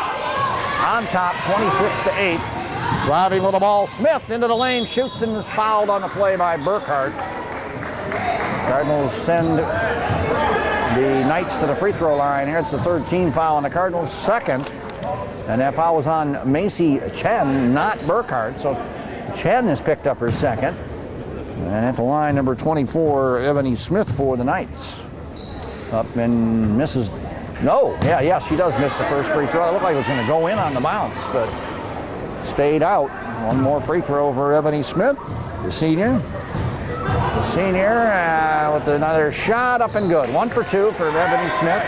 [SPEAKER 1] on top, 26-8. Driving with the ball, Smith into the lane, shoots and is fouled on the play by Burkhart. Cardinals send the Knights to the free throw line here. It's the 3rd team foul on the Cardinals, 2nd. And that foul was on Macy Chen, not Burkhart. So Chen has picked up her 2nd. And at the line, number 24, Ebony Smith for the Knights. Up and misses. No, yeah, she does miss the first free throw. It looked like it was going to go in on the bounce, but stayed out. One more free throw for Ebony Smith, the senior. The senior with another shot, up and good. 1 for 2 for Ebony Smith.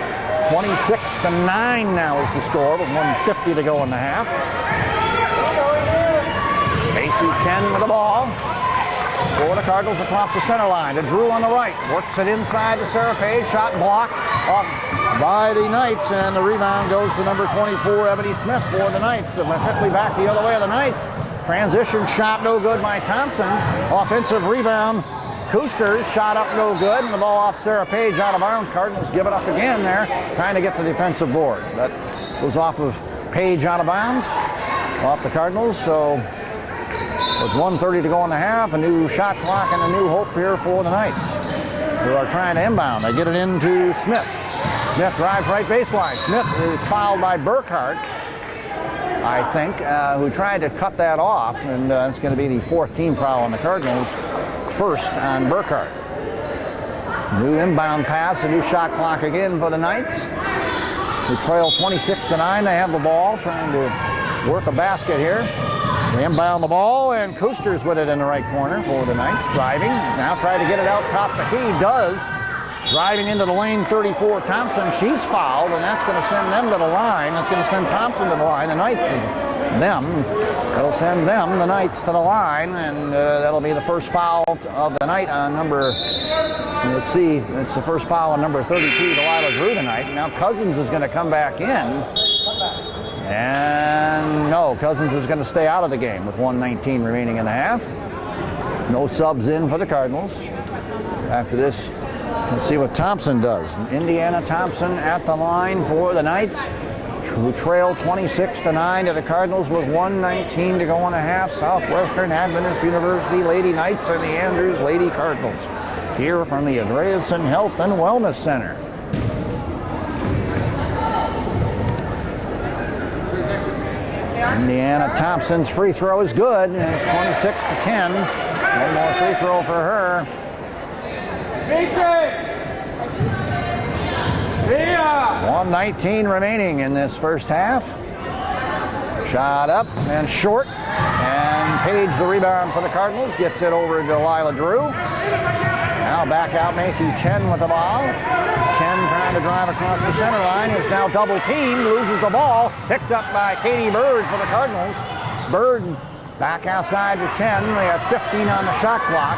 [SPEAKER 1] 26-9 now is the score with 1:50 to go in the half. Macy Chen with the ball. For the Cardinals across the center line to Drew on the right. Works it inside to Sarah Page. Shot blocked off by the Knights, and the rebound goes to number 24, Ebony Smith for the Knights. So quickly back the other way of the Knights. Transition shot no good by Thompson. Offensive rebound. Koosters shot up no good, and the ball off Sarah Page out of bounds. Cardinals give it up again there, trying to get the defensive board. That goes off of Page out of bounds, off the Cardinals. So with 1:30 to go in the half, a new shot clock and a new hope here for the Knights, who are trying to inbound. They get it into Smith. Smith drives right baseline. Smith is fouled by Burkhart, I think, who tried to cut that off, and it's going to be the 4th team foul on the Cardinals, 1st on Burkhart. New inbound pass, a new shot clock again for the Knights, who trail 26-9. They have the ball, trying to work a basket here. They inbound the ball, and Koosters with it in the right corner for the Knights. Driving, now try to get it out top the key. Does. Driving into the lane, 34, Thompson. She's fouled, and that's going to send them to the line. That's going to send Thompson to the line. The Knights is them. That'll send them, the Knights, to the line, and that'll be the first foul of the night on number, let's see, it's the first foul on number 32, Delilah Drew tonight. Now Cousins is going to come back in. And no, Cousins is going to stay out of the game with 1:19 remaining in the half. No subs in for the Cardinals. After this, let's see what Thompson does. Indiana Thompson at the line for the Knights, who trail 26-9 to the Cardinals with 1:19 to go in the half. Southwestern Adventist University Lady Knights and the Andrews Lady Cardinals, here from the Andreasen Health and Wellness Center. Indiana Thompson's free throw is good. It's 26-10. One more free throw for her. 1:19 remaining in this first half. Shot up and short. And Page, the rebound for the Cardinals, gets it over to Delilah Drew. Now back out Macy Chen with the ball. Chen trying to drive across the center line. Is now double teamed, loses the ball. Picked up by Katie Bird for the Cardinals. Bird back outside to Chen. They have 15 on the shot clock.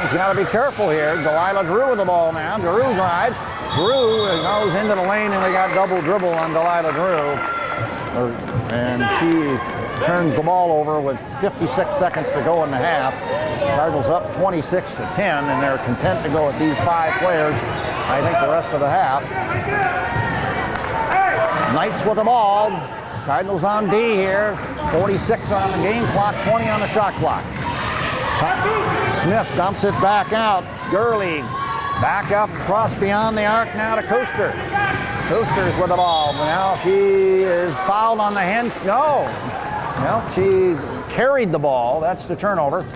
[SPEAKER 1] He's got to be careful here. Delilah Drew with the ball now. Drew drives. Drew goes into the lane, and they got double dribble on Delilah Drew. And she turns the ball over with 56 seconds to go in the half. Cardinals up 26-10, and they're content to go with these 5 players, I think, the rest of the half. Knights with the ball. Cardinals on D here. 46 on the game clock, 20 on the shot clock. Smith dumps it back out. Gurley Back up, cross beyond the arc now to Coasters. Coasters with the ball. Now she is fouled on the hand. No, she carried the ball. That's the turnover.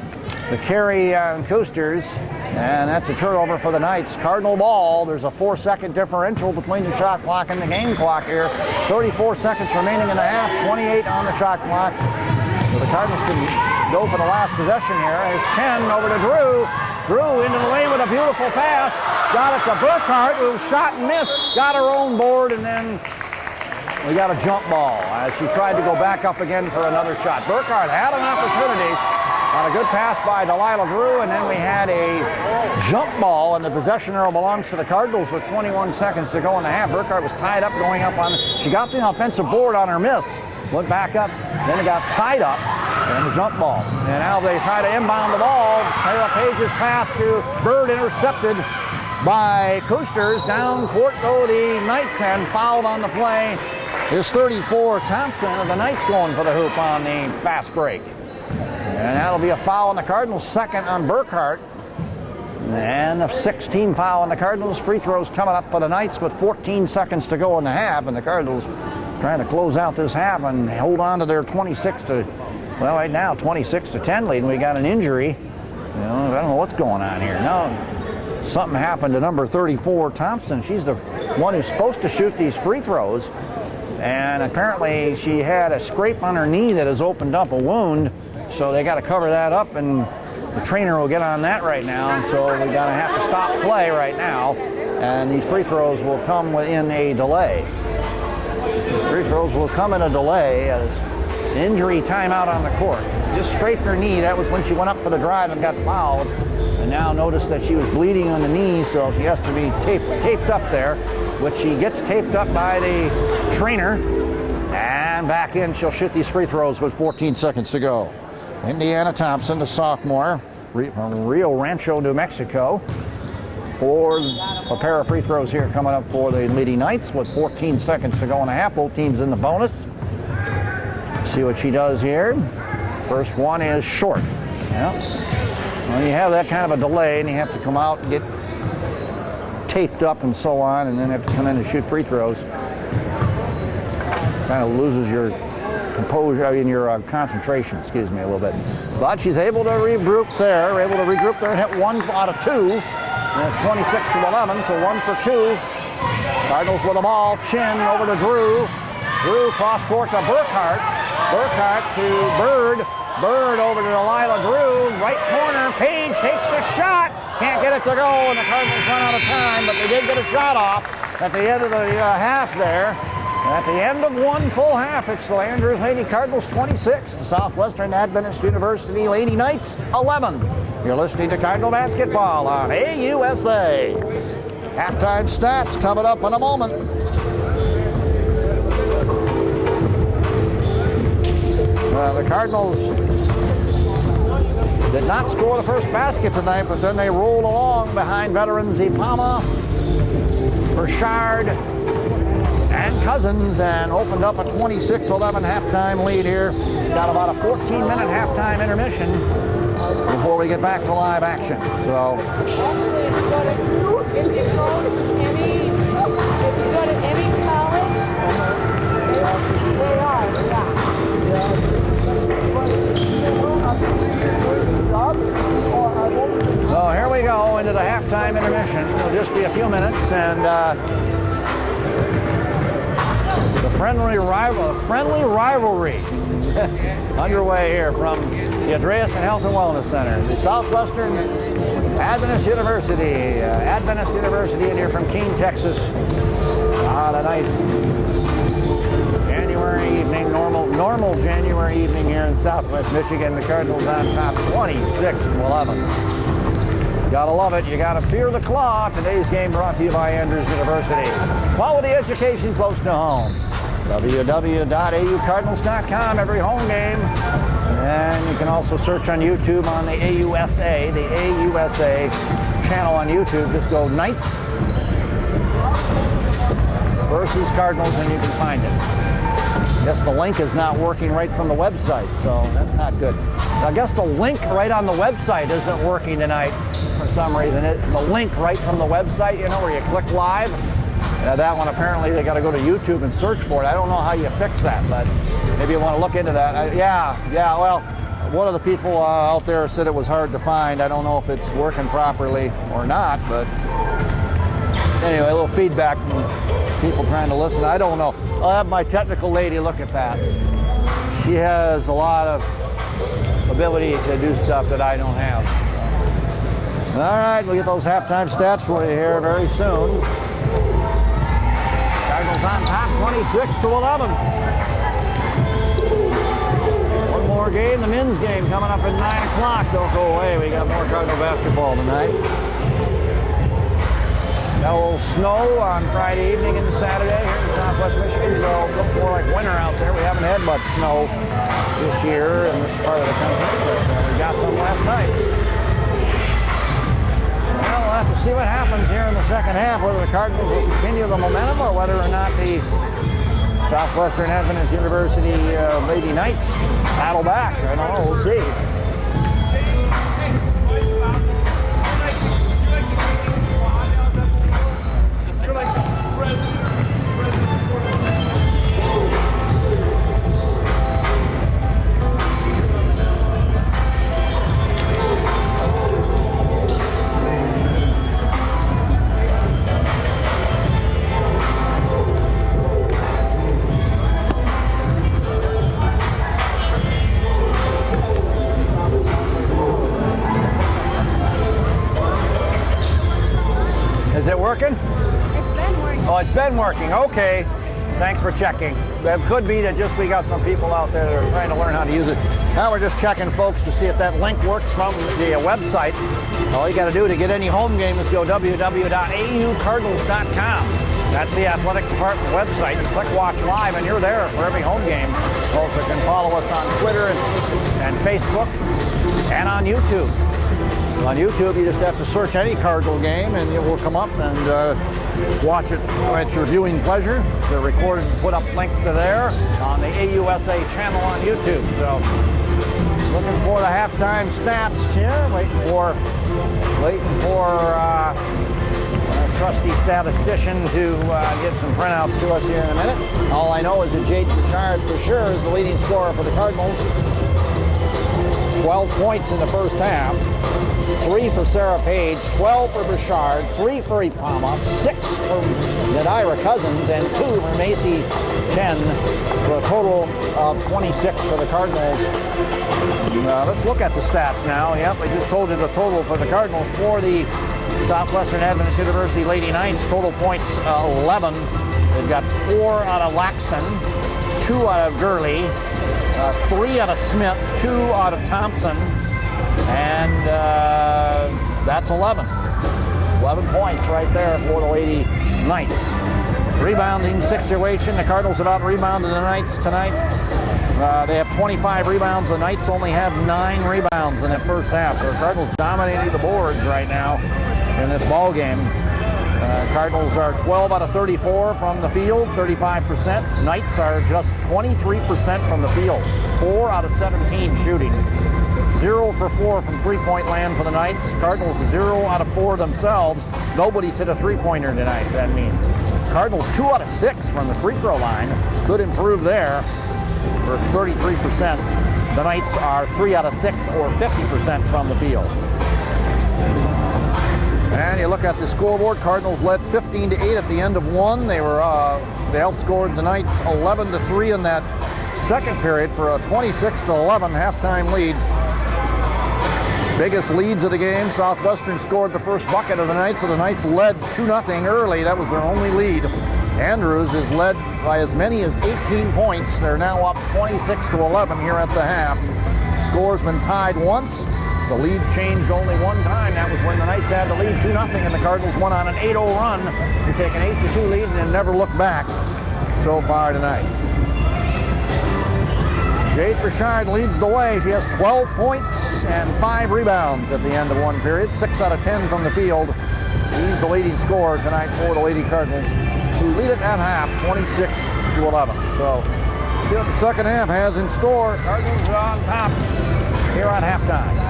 [SPEAKER 1] The carry on Coasters, and that's a turnover for the Knights. Cardinal ball. There's a 4-second differential between the shot clock and the game clock here. 34 seconds remaining in the half, 28 on the shot clock. So the Cardinals can go for the last possession here. As 10 over to Drew. Drew into the lane with a beautiful pass. Got it to Burkhart, who shot and missed. Got her own board, and then we got a jump ball as she tried to go back up again for another shot. Burkhart had an opportunity on a good pass by Delilah Drew, and then we had a jump ball, and the possession arrow belongs to the Cardinals with 21 seconds to go in the half. Burkhart was tied up going up on, she got the offensive board on her miss, went back up, then it got tied up, and the jump ball. And now they try to inbound the ball. Taylor Page's pass to Bird intercepted by Coasters. Down court go the Knights, and fouled on the play is 34 Thompson of the Knights going for the hoop on the fast break. And that'll be a foul on the Cardinals, second on Burkhart. And a 16 foul on the Cardinals. Free throws coming up for the Knights with 14 seconds to go in the half, and the Cardinals trying to close out this half and hold on to their 26-10 lead. And we got an injury. I don't know what's going on here. No, something happened to number 34 Thompson. She's the one who's supposed to shoot these free throws, and apparently she had a scrape on her knee that has opened up a wound. So they got to cover that up, and the trainer will get on that right now. And so we got to have to stop play right now, and these free throws will come in a delay. The free throws will come in a delay as injury timeout on the court. Just scraped her knee. That was when she went up for the drive and got fouled. And now notice that she was bleeding on the knee, so she has to be taped up there, which she gets taped up by the trainer. And back in, she'll shoot these free throws with 14 seconds to go. Indiana Thompson, the sophomore from Rio Rancho, New Mexico, for a pair of free throws here coming up for the Lady Knights with 14 seconds to go in the half. Both teams in the bonus. See what she does here. First one is short. Well, you have that kind of a delay, and you have to come out and get taped up and so on, and then have to come in and shoot free throws. Kind of loses your composure, your concentration, a little bit. But she's able to regroup there, and hit 1 out of 2. And it's 26-11, so 1 for 2. Cardinals with the ball, Chin over to Drew. Drew cross court to Burkhart. Burkhart to Bird. Bird over to Delilah Drew. Right corner, Page takes the shot. Can't get it to go, and the Cardinals run out of time, but they did get a shot off at the end of the half there. At the end of one full half, it's the Andrews Lady Cardinals 26, the Southwestern Adventist University Lady Knights 11. You're listening to Cardinal Basketball on AUSA. Halftime stats coming up in a moment. The Cardinals did not score the first basket tonight, but then they rolled along behind veterans Ipama, Burchard, and Cousins, and opened up a 26-11 halftime lead here. Got about a 14-minute halftime intermission before we get back to live action. So
[SPEAKER 6] actually, if you go to any college, they are,
[SPEAKER 1] So here we go into the halftime intermission. It'll just be a few minutes, and the friendly rivalry underway here from the Andreas and Health and Wellness Center. The Southwestern Adventist University in here from Keene, Texas. On a nice January evening, normal January evening here in Southwest Michigan. The Cardinals on top 26-11. Gotta love it. You gotta fear the claw. Today's game brought to you by Andrews University. Quality education close to home. www.aucardinals.com, every home game. And you can also search on YouTube on the AUSA channel on YouTube. Just go Knights versus Cardinals and you can find it. I guess the link is not working right from the website, so that's not good. I guess the link right on the website isn't working tonight for some reason. The link right from the website, you know, where you click live. That one, apparently they got to go to YouTube and search for it. I don't know how you fix that, but maybe you want to look into that. Well, one of the people out there said it was hard to find. I don't know if it's working properly or not, but anyway, a little feedback from people trying to listen. I don't know. I'll have my technical lady look at that. She has a lot of ability to do stuff that I don't have. All right, we'll get those halftime stats for you here very soon. Cardinals on top, 26-11. One more game, the men's game coming up at 9 o'clock. Don't go away. We got more Cardinal basketball tonight. Got a little snow on Friday evening into Saturday here in Southwest Michigan, so look more like winter out there. We haven't had much snow this year in this part of the country, but we got some last night. Well, we'll have to see what happens here in the second half, whether the Cardinals will continue the momentum or whether or not the Southwestern Adventist University Lady Knights battle back. I don't know, we'll see. Is it working?
[SPEAKER 6] It's been working.
[SPEAKER 1] Oh, it's been working. Okay. Thanks for checking. That could be that just we got some people out there that are trying to learn how to use it. Now we're just checking, folks, to see if that link works from the website. All you got to do to get any home game is go www.aucardinals.com. That's the athletic department website. You click Watch Live, and you're there for every home game. Also can follow us on Twitter and Facebook and on YouTube. On YouTube, you just have to search any Cardinal game, and it will come up and watch it at your viewing pleasure. They're recorded and put up links to there on the AUSA channel on YouTube. So, looking for the halftime stats here. Waiting for our trusty statistician to get some printouts to us here in a minute. All I know is that Jade Richard for sure is the leading scorer for the Cardinals. 12 points in the first half. 3 for Sarah Page, 12 for Bouchard, 3 for Ipama, 6 for Nadira Cousins, and 2 for Macy Chen, for a total of 26 for the Cardinals. Let's look at the stats now. Yep, I just told you the total for the Cardinals for the Southwestern Adventist University Lady Knights. Total points 11. They've got 4 out of Laxon, 2 out of Gurley, 3 out of Smith, 2 out of Thompson, and that's 11. 11 points right there for the Lady Knights. Rebounding situation, the Cardinals have out-rebounded the Knights tonight. They have 25 rebounds. The Knights only have 9 rebounds in the first half. So the Cardinals dominating the boards right now in this ball game. Cardinals are 12 out of 34 from the field, 35%. Knights are just 23% from the field, 4 out of 17 shooting. 0 for 4 from three-point land for the Knights. Cardinals 0 out of 4 themselves. Nobody's hit a three-pointer tonight, that means. Cardinals 2 out of 6 from the free throw line. Could improve there for 33%. The Knights are 3 out of 6 or 50% from the field. And you look at the scoreboard, Cardinals led 15-8 at the end of one. They outscored the Knights 11-3 in that second period for a 26-11 halftime lead. Biggest leads of the game. Southwestern scored the first bucket of the night, so the Knights led 2-0 early. That was their only lead. Andrews is led by as many as 18 points. They're now up 26-11 here at the half. Score's been tied once. The lead changed only one time. That was when the Knights had the lead 2-0 and the Cardinals went on an 8-0 run to take an 8-2 lead and then never look back so far tonight. Jade Richard leads the way. She has 12 points and 5 rebounds at the end of one period. 6 out of 10 from the field. He's the leading scorer tonight for the Lady Cardinals, who lead it at half, 26-11. So, see what the second half has in store. Cardinals are on top here at halftime.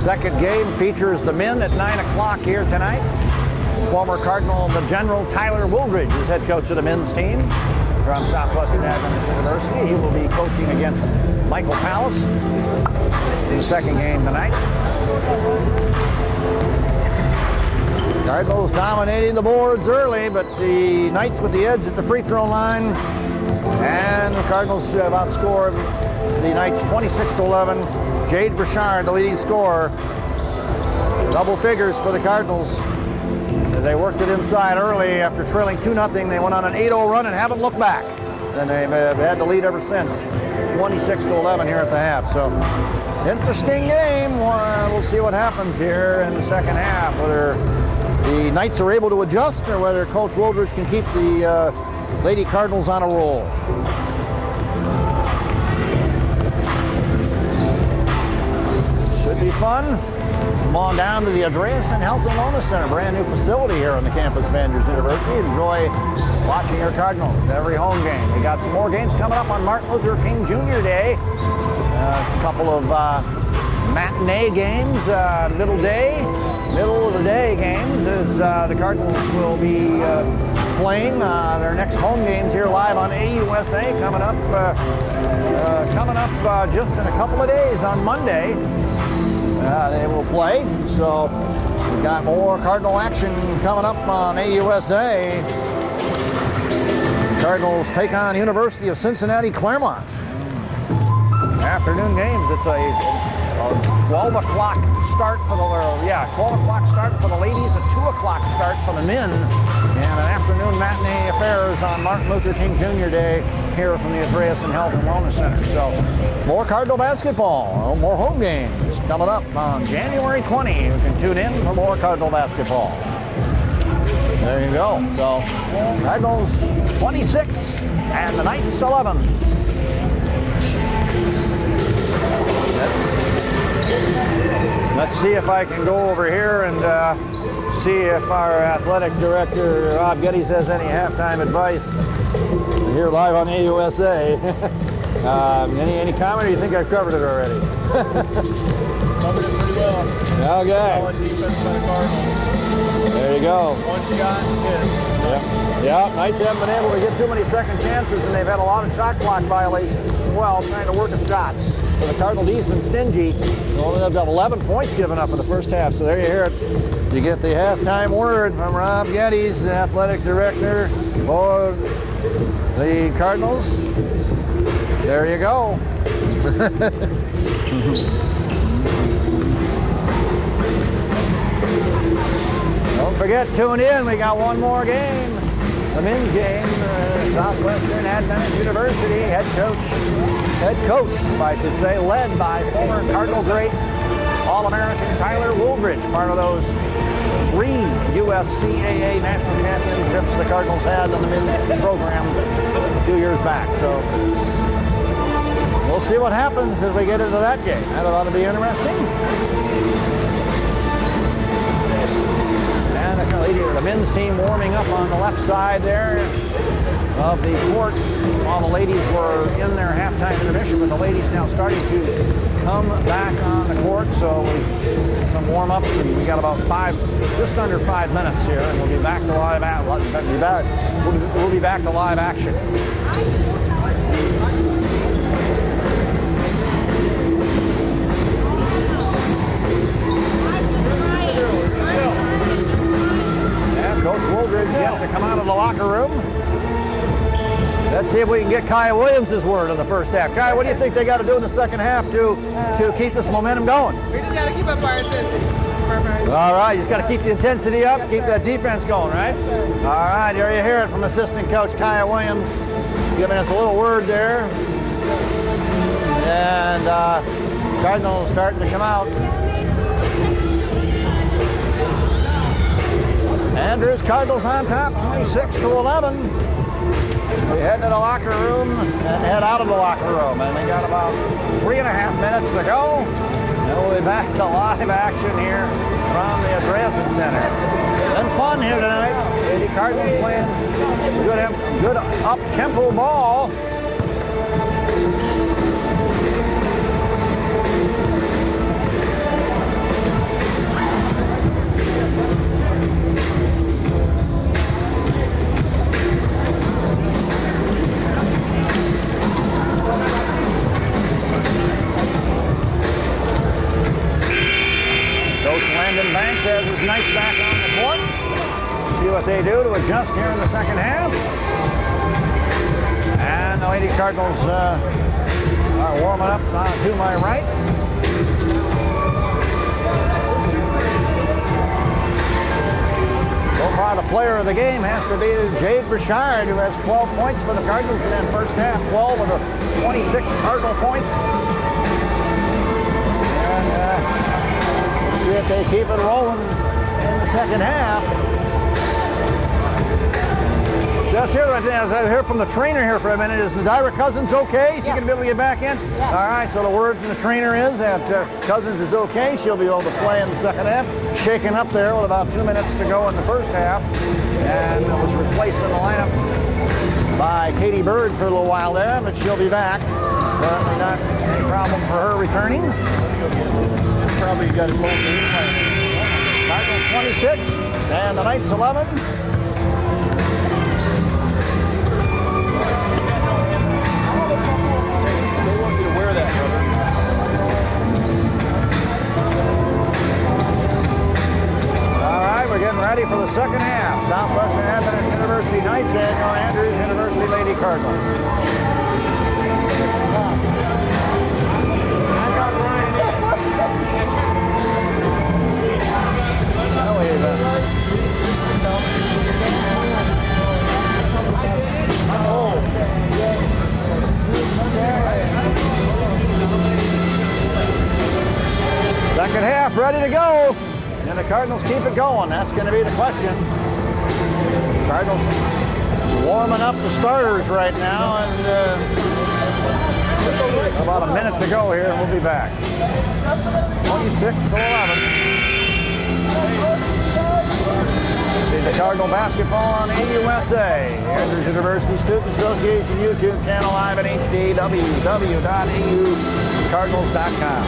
[SPEAKER 1] Second game features the men at 9 o'clock here tonight. Former Cardinal, the General Tyler Woolridge is head coach of the men's team from Southwestern Adventist University. He will be coaching against Michael Palace in the second game tonight. Cardinals dominating the boards early, but the Knights with the edge at the free throw line. And the Cardinals have outscored the Knights 26-11. Jade Brichard, the leading scorer. Double figures for the Cardinals. They worked it inside early after trailing 2-0. They went on an 8-0 run and haven't looked back. And they've had the lead ever since. 26-11 here at the half. So, interesting game. We'll see what happens here in the second half. Whether the Knights are able to adjust or whether Coach Woolridge can keep the Lady Cardinals on a roll. Should be fun. Come on down to the Adventist Health and Wellness Center, brand new facility here on the campus of Andrews University. Enjoy watching your Cardinals every home game. We got some more games coming up on Martin Luther King Jr. Day. A couple of matinee games, middle of the day games as the Cardinals will be playing their next home games here live on AUSA coming up just in a couple of days on Monday. They will play, so we've got more Cardinal action coming up on AUSA. Cardinals take on University of Cincinnati Claremont. Afternoon games. It's a 12 o'clock start for the 12 o'clock start for the ladies, a 2 o'clock start for the men, and an afternoon matinee affairs on Martin Luther King Jr. Day here from the Adventist Health and Wellness Center. So more Cardinal basketball, more home games coming up on January 20. You can tune in for more Cardinal basketball. There you go. So Cardinals 26 and the Knights 11. Let's see if I can go over here and see if our athletic director, Rob Geddes, has any halftime advice here live on AUSA. Any comment, or do you think I've covered it already?
[SPEAKER 7] Covered it pretty well.
[SPEAKER 1] Okay.
[SPEAKER 7] Solid defense by the Cardinals.
[SPEAKER 1] There you go.
[SPEAKER 7] One shot, good.
[SPEAKER 1] Yeah, Knights haven't been able to get too many second chances, and they've had a lot of shot clock violations as well, trying to work a shot. So the Cardinal D's been stingy. They only have 11 points given up in the first half. So there you hear it. You get the halftime word from Rob Geddes, the athletic director for the Cardinals. There you go. Don't forget, tune in. We got one more game. The men's game, Southwestern Adventist University, head coached, I should say, led by former Cardinal great All-American Tyler Woolridge, part of those 3 USCAA national championships the Cardinals had on the men's program a few years back. So we'll see what happens as we get into that game. That ought to be interesting. And the men's team warming up on the left side there of the court while the ladies were in their halftime intermission, but the ladies now starting to come back on the court. So some warm-ups, and we got about just under 5 minutes here, and we'll be back to live we'll be back to live action. Coach Woolridge has to come out of the locker room. Let's see if we can get Kaya Williams' word in the first half. Kaya, what do you think they got to do in the second half to keep this momentum going?
[SPEAKER 5] We just got to keep up our intensity.
[SPEAKER 1] All right, you just got to keep the intensity up, keep that defense going, right? All right, here you hear it from assistant coach Kaya Williams, giving us a little word there. And Cardinals starting to come out. Andrews Cardinals on top, 26-11. We head to the locker room and head out of the locker room. And they got about 3.5 minutes to go. And we'll be back to live action here from the Adventist Center. Been fun here tonight. The Cardinals playing good up-tempo ball. court. See what they do to adjust here in the second half. And the Lady Cardinals are warming up to my right. So far, the player of the game has to be Jade Richard, who has 12 points for the Cardinals in that first half. 12 of the 26 Cardinal points. And see if they keep it rolling in the second half. Just here, as I hear from the trainer here for a minute, is Nadira Cousins okay? Is she going to be able to get back in?
[SPEAKER 6] Yeah.
[SPEAKER 1] All right, so the word from the trainer is that Cousins is okay. She'll be able to play in the second half. Shaken up there with about 2 minutes to go in the first half. And was replaced in the lineup by Katie Bird for a little while there, but she'll be back. Apparently not any problem for her returning.
[SPEAKER 7] Probably got his whole game plan.
[SPEAKER 1] Cardinals 26 and the Knights 11.
[SPEAKER 7] They want you to wear that, brother.
[SPEAKER 1] All right, we're getting ready for the second half. Southwestern Adventist University Knights and your Andrews University Lady Cardinals. Second half ready to go. And the Cardinals keep it going. That's going to be the question. Cardinals warming up the starters right now, and about a minute to go here, and we'll be back. 26-11. See the Cardinal basketball on AUSA, Andrews University Student Association YouTube channel, live in HD, www.aucardinals.com.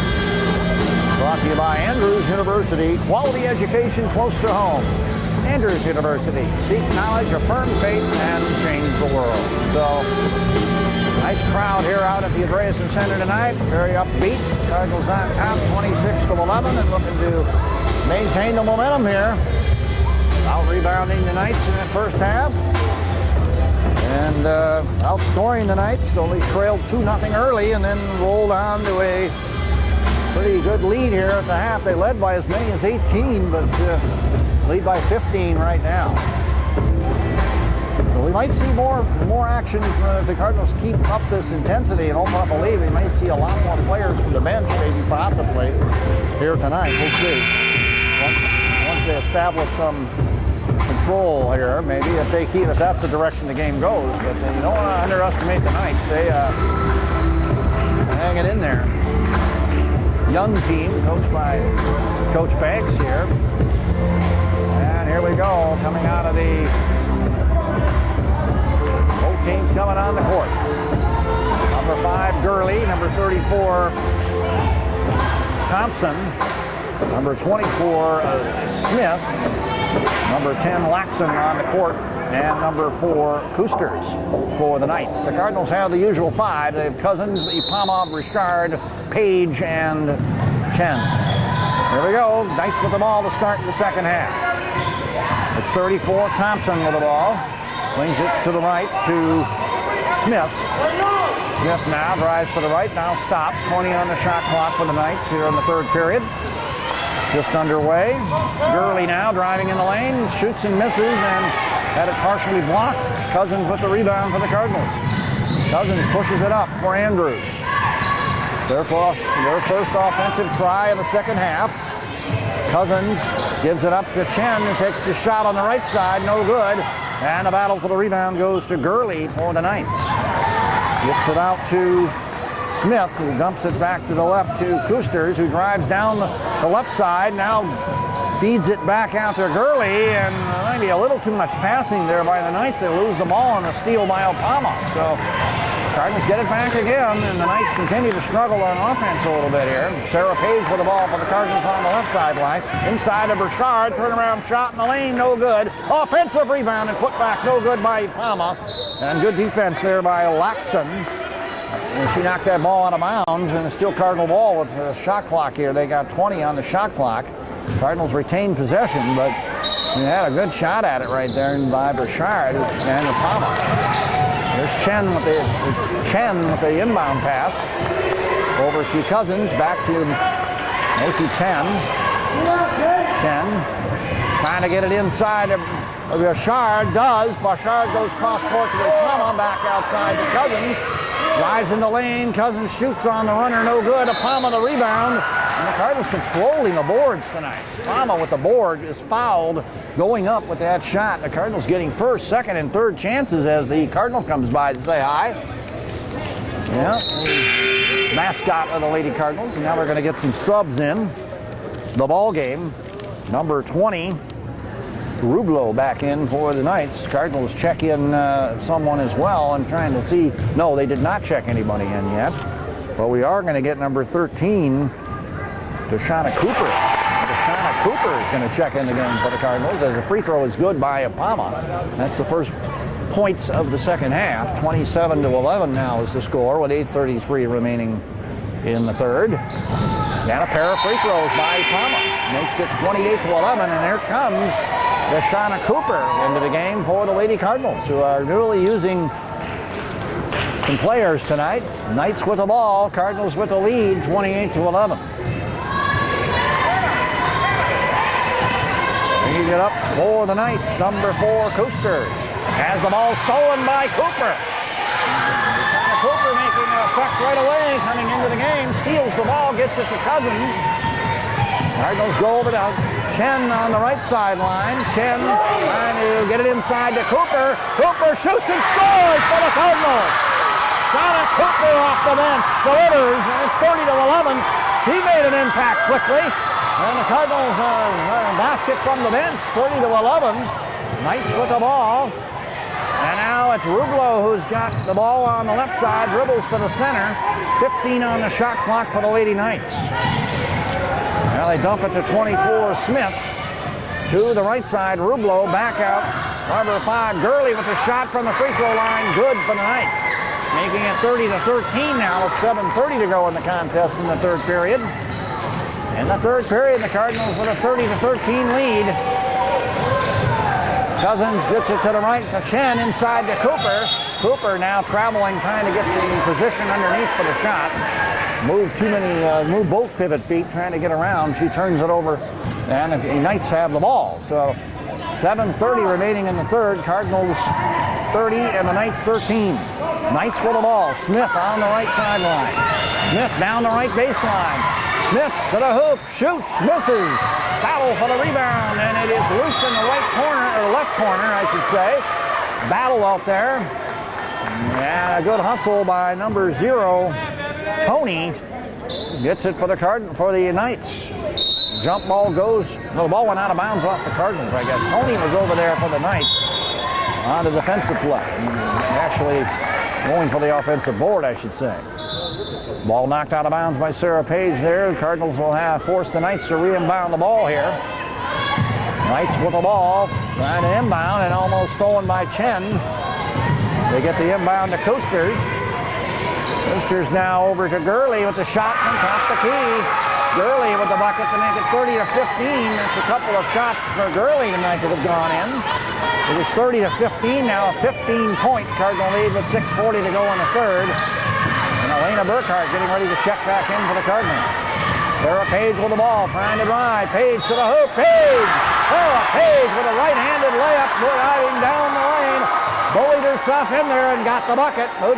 [SPEAKER 1] Brought to you by Andrews University, quality education close to home. Andrews University, seek knowledge, affirm faith, and change the world. So, nice crowd here out at the Andreessen Center tonight. Very upbeat. Cardinals on top, 26-11, and looking to maintain the momentum here. Out rebounding the Knights in the first half. And outscoring the Knights. Only trailed 2-0 early and then rolled on to a pretty good lead here at the half. They led by as many as 18, but lead by 15 right now. So we might see more action if the Cardinals keep up this intensity and open up a lead. We may see a lot more players from the bench, maybe possibly, here tonight. We'll see. Once they establish some control here, maybe if that's the direction the game goes. But you don't want to underestimate the Knights. They hang it in there. Young team, coached by Coach Banks here. And here we go, coming out of both teams coming on the court. Number 5, Gurley. Number 34, Thompson. Number 24, Smith. Number 10, Laxon on the court. And number 4, Koosters for the Knights. The Cardinals have the usual 5. They have Cousins, Ipamov, Richard, Page, and Chen. Here we go. Knights with the ball to start the second half. It's 34, Thompson with the ball. Wings it to the right to Smith. Smith now drives to the right, now stops. 20 on the shot clock for the Knights here in the third period. Just underway. Gurley now driving in the lane, shoots and misses, and had it partially blocked. Cousins with the rebound for the Cardinals. Cousins pushes it up for Andrews. Their first offensive try of the second half. Cousins gives it up to Chen, who takes the shot on the right side, no good. And the battle for the rebound goes to Gurley for the Knights. Gets it out to Smith, who dumps it back to the left to Koosters, who drives down the left side, now feeds it back out to Gurley, and maybe a little too much passing there by the Knights. They lose the ball on a steal by Opama. So Cardinals get it back again, and the Knights continue to struggle on offense a little bit here. Sarah Page with the ball for the Cardinals on the left sideline. Inside of Burchard, turnaround shot in the lane, no good. Offensive rebound and put back, no good by Opama. And good defense there by Laxon. And she knocked that ball out of bounds, and it's still Cardinal ball with the shot clock here. They got 20 on the shot clock. Cardinals retain possession, but He had a good shot at it right there by Burchard and Apama. There's Chen with the inbound pass. Over to Cousins, back to Macy Chen. Chen trying to get it inside of Burchard. Burchard goes cross court to Apama, back outside to Cousins. Drives in the lane. Cousins shoots on the runner, no good. Apama the rebound. And the Cardinals controlling the boards tonight. Apama with the board is fouled going up with that shot. The Cardinals getting first, second, and third chances as the Cardinal comes by to say hi. Yeah, the mascot of the Lady Cardinals. And now they're going to get some subs in the ball game. Number 20, Rublo back in for the Knights. Cardinals check in someone as well. I'm trying to see. No, they did not check anybody in yet. But we are going to get number 13, Deshauna Cooper. Deshauna Cooper is going to check in the game for the Cardinals as the free throw is good by Apama. That's the first points of the second half. 27-11 now is the score with 8:33 remaining in the third. And a pair of free throws by Apama. Makes it 28-11, and there comes Deshauna Cooper into the game for the Lady Cardinals, who are really using some players tonight. Knights with the ball, Cardinals with the lead, 28-11. Bringing it up for the Knights, number 4, Coasters. Has the ball stolen by Cooper. Deshauna Cooper making an effect right away, coming into the game, steals the ball, gets it to Cousins. Cardinals go over to Chen on the right sideline. Chen trying to get it inside to Cooper. Cooper shoots and scores for the Cardinals. Shauna Cooper off the bench delivers, and it's 30-11. She made an impact quickly. And the Cardinals basket from the bench, 30-11. Knights with the ball. And now it's Rublo who's got the ball on the left side, dribbles to the center. 15 on the shot clock for the Lady Knights. Now they dump it to 24, Smith. To the right side, Rublo back out. Number 5, Gurley with a shot from the free throw line. Good for the Knights. Making it 30-13 now with 7:30 to go in the contest in the third period. In the third period, the Cardinals with a 30-13 lead. Cousins gets it to the right to Chen, inside to Cooper. Cooper now traveling, trying to get the position underneath for the shot. Move both pivot feet, trying to get around. She turns it over, and the Knights have the ball. So 7:30 remaining in the third. Cardinals 30 and the Knights 13. Knights for the ball. Smith on the right sideline. Smith down the right baseline. Smith to the hoop, shoots, misses. Battle for the rebound, and it is loose in the right corner, or left corner, I should say. Battle out there. And a good hustle by number 0, Tony. Gets it for the Knights. Jump ball goes, the ball went out of bounds off the Cardinals, I guess. Tony was over there for the Knights on the defensive play. Actually going for the offensive board, I should say. Ball knocked out of bounds by Sarah Page there. The Cardinals will force the Knights to re-inbound the ball here. Knights with the ball, trying to inbound, and almost stolen by Chen. They get the inbound to Coasters. Coasters now over to Gurley with the shot from top the key. Gurley with the bucket to make it 30-15. That's a couple of shots for Gurley tonight that have gone in. It is 30-15 now, a 15-point Cardinal lead with 6:40 to go in the third. And Elena Burkhart getting ready to check back in for the Cardinals. Sarah Page with the ball, trying to drive. Page to the hoop. Page! Sarah Page with a right-handed layup, driving down the lane. Bullied herself in there and got the bucket. Good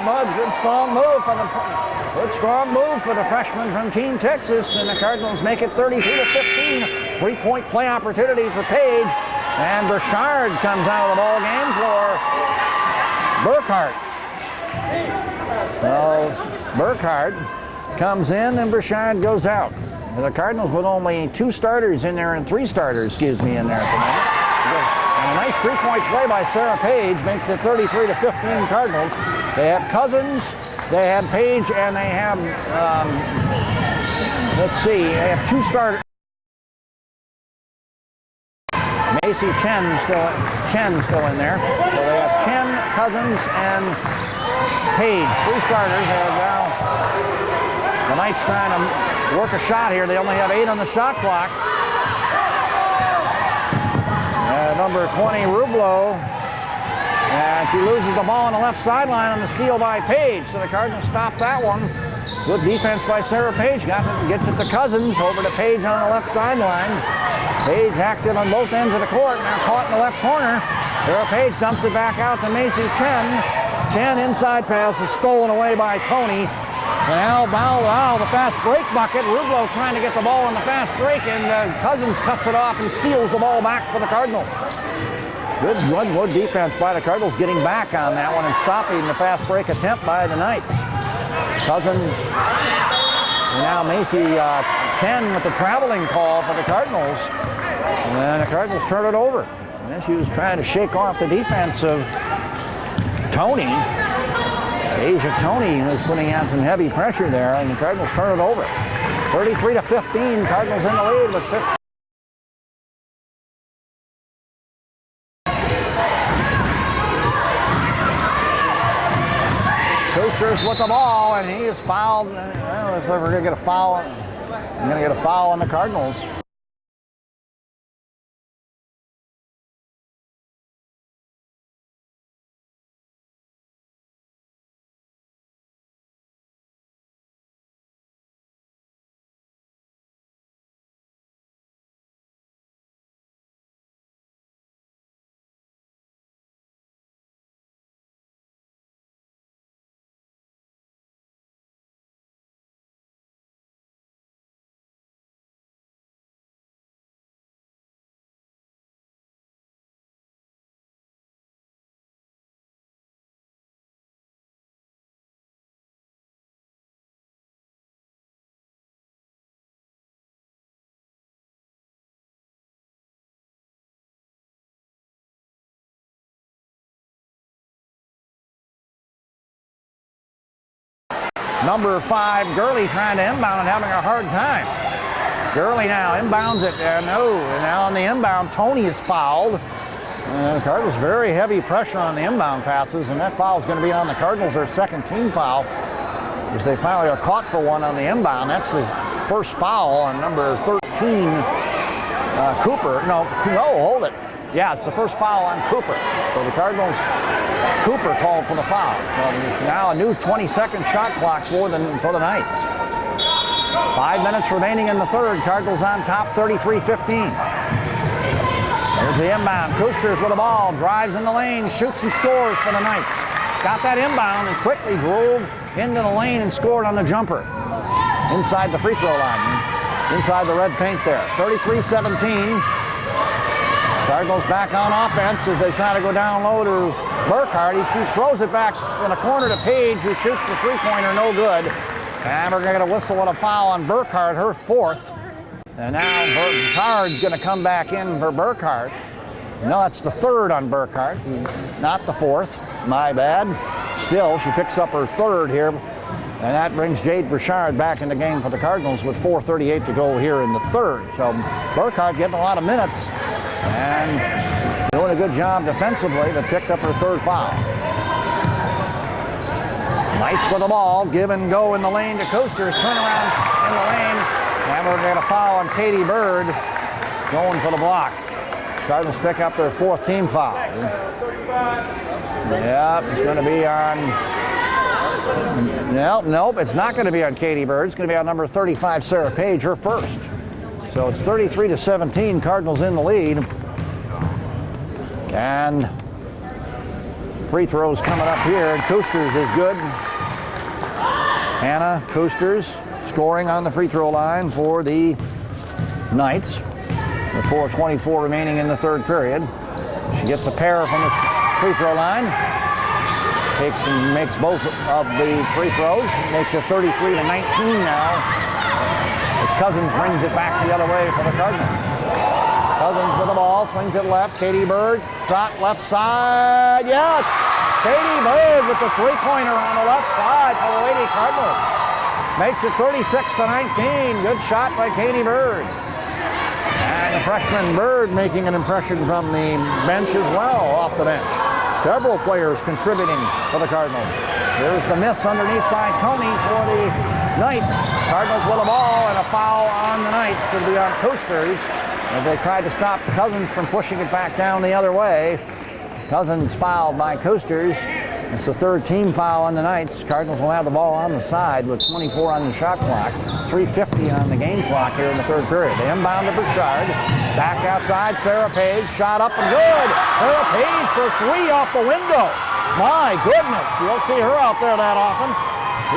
[SPEAKER 1] strong move for the freshman from Keene, Texas. And the Cardinals make it 32-15. 3-point play opportunity for Page. And Burchard comes out of the ball game for Burkhart. Well, Burkhart comes in and Burchard goes out. The Cardinals with only 2 starters in there and 3 starters, in there at the moment. And a nice 3-point play by Sarah Page makes it 33-15 Cardinals. They have Cousins, they have Page, and they have, they have 2 starters. Macy Chen still in there. So they have Chen, Cousins, and Page. 3 starters. And now the Knights trying to work a shot here. They only have 8 on the shot clock. number 20, Rublo. And she loses the ball on the left sideline on the steal by Page. So the Cardinals stop that one. Good defense by Sarah Page. Gets it to Cousins, over to Page on the left sideline. Page active on both ends of the court, now caught in the left corner. Sarah Page dumps it back out to Macy Chen. Chen inside pass is stolen away by Tony. And now the fast break bucket. Rublo trying to get the ball on the fast break, and Cousins cuts it off and steals the ball back for the Cardinals. Good defense by the Cardinals, getting back on that one and stopping the fast break attempt by the Knights. Cousins, and now Macy Chen with the traveling call for the Cardinals. And the Cardinals turn it over. And she was trying to shake off the defense of Tony. Asia Tony was putting on some heavy pressure there, and the Cardinals turn it over. 33-15, Cardinals in the lead with 15. Coosters with the ball, and he is fouled. I don't know if we're going to get a foul. I'm going to get a foul on the Cardinals. Number 5, Gurley trying to inbound and having a hard time. Gurley now inbounds it. And now on the inbound, Tony is fouled. The Cardinals very heavy pressure on the inbound passes, and that foul is going to be on the Cardinals, their second team foul, as they finally are caught for one on the inbound. That's the first foul on number 13, Cooper. No, hold it. Yeah, it's the first foul on Cooper. So the Cardinals, Cooper called for the foul. So now a new 20-second shot clock for the Knights. 5 minutes remaining in the third. Cardinals on top, 33-15. There's the inbound. Koosters with the ball, drives in the lane, shoots and scores for the Knights. Got that inbound and quickly drove into the lane and scored on the jumper. Inside the free throw line, inside the red paint there. 33-17. Cardinals back on offense as they try to go down low to Burkhardt. He throws it back in the corner to Page, who shoots the three-pointer, no good. And we're going to get a whistle and a foul on Burkhardt, her fourth. And now Burkhardt's going to come back in for Burkhardt. No, that's the third on Burkhardt, not the fourth. My bad. Still, she picks up her third here. And that brings Jade Burchard back in the game for the Cardinals with 4:38 to go here in the third. So Burkhardt getting a lot of minutes and doing a good job defensively, but picked up her third foul. Knights with the ball, give and go in the lane to Koosters, turnaround in the lane, and we're going to foul on Katie Bird, going for the block. Cardinals pick up their fourth team foul. Yeah, it's going to be on... Nope, it's not going to be on Katie Bird. It's going to be on number 35, Sarah Page, her first. So it's 33-17, Cardinals in the lead. And free throws coming up here, and Koosters is good. Hannah Koosters scoring on the free throw line for the Knights with 4:24 remaining in the third period. She gets a pair from the free throw line. Takes and makes both of the free throws. Makes it 33-19 now, as Cousins brings it back the other way for the Cardinals. Cousins with the ball, swings it left. Katie Bird, shot left side. Yes! Katie Bird with the three-pointer on the left side for the Lady Cardinals. Makes it 36-19. Good shot by Katie Bird. And the freshman Bird making an impression from the bench as well, off the bench. Several players contributing for the Cardinals. There's the miss underneath by Tony for the Knights. Cardinals with a ball and a foul on the Knights. It'll be on Koosters. as they tried to stop Cousins from pushing it back down the other way. Cousins fouled by Coasters. It's the third team foul on the Knights. Cardinals will have the ball on the side with 24 on the shot clock, 3:50 on the game clock here in the third period. They inbound to Bouchard. Back outside, Sarah Page. Shot up and good. Sarah Page for three off the window. My goodness, you don't see her out there that often.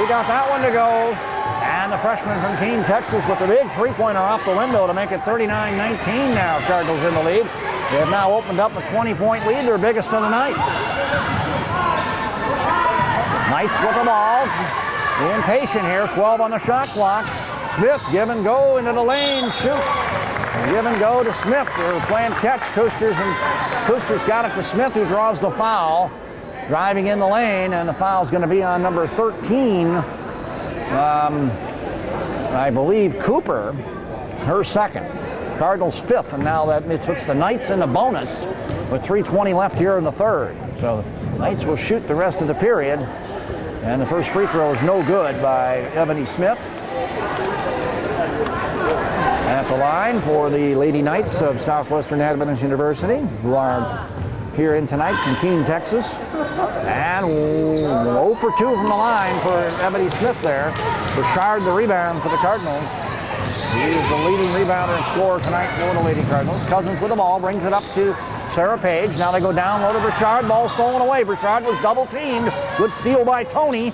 [SPEAKER 1] We got that one to go. And the freshman from Keene, Texas with the big three-pointer off the window to make it 39-19 now. Cardinals in the lead. They have now opened up a 20-point lead, their biggest of the night. Knights with the ball. Being patient here, 12 on the shot clock. Smith, give and go into the lane, shoots. Give and go to Smith. They're playing catch, Coasters, and Coasters got it to Smith, who draws the foul. Driving in the lane, and the foul's going to be on number 13. I believe Cooper, her second. Cardinals fifth, and now that puts the Knights in the bonus with 3:20 left here in the third. So the Knights will shoot the rest of the period, and the first free throw is no good by Ebony Smith. At the line for the Lady Knights of Southwestern Adventist University, who are here in tonight from Keene, Texas. And 0 for 2 from the line for Ebony Smith there. Bouchard the rebound for the Cardinals. He is the leading rebounder and scorer tonight for the Lady Cardinals. Cousins with the ball, brings it up to Sarah Page. Now they go down low to Bouchard. Ball stolen away. Bouchard was double teamed. Good steal by Tony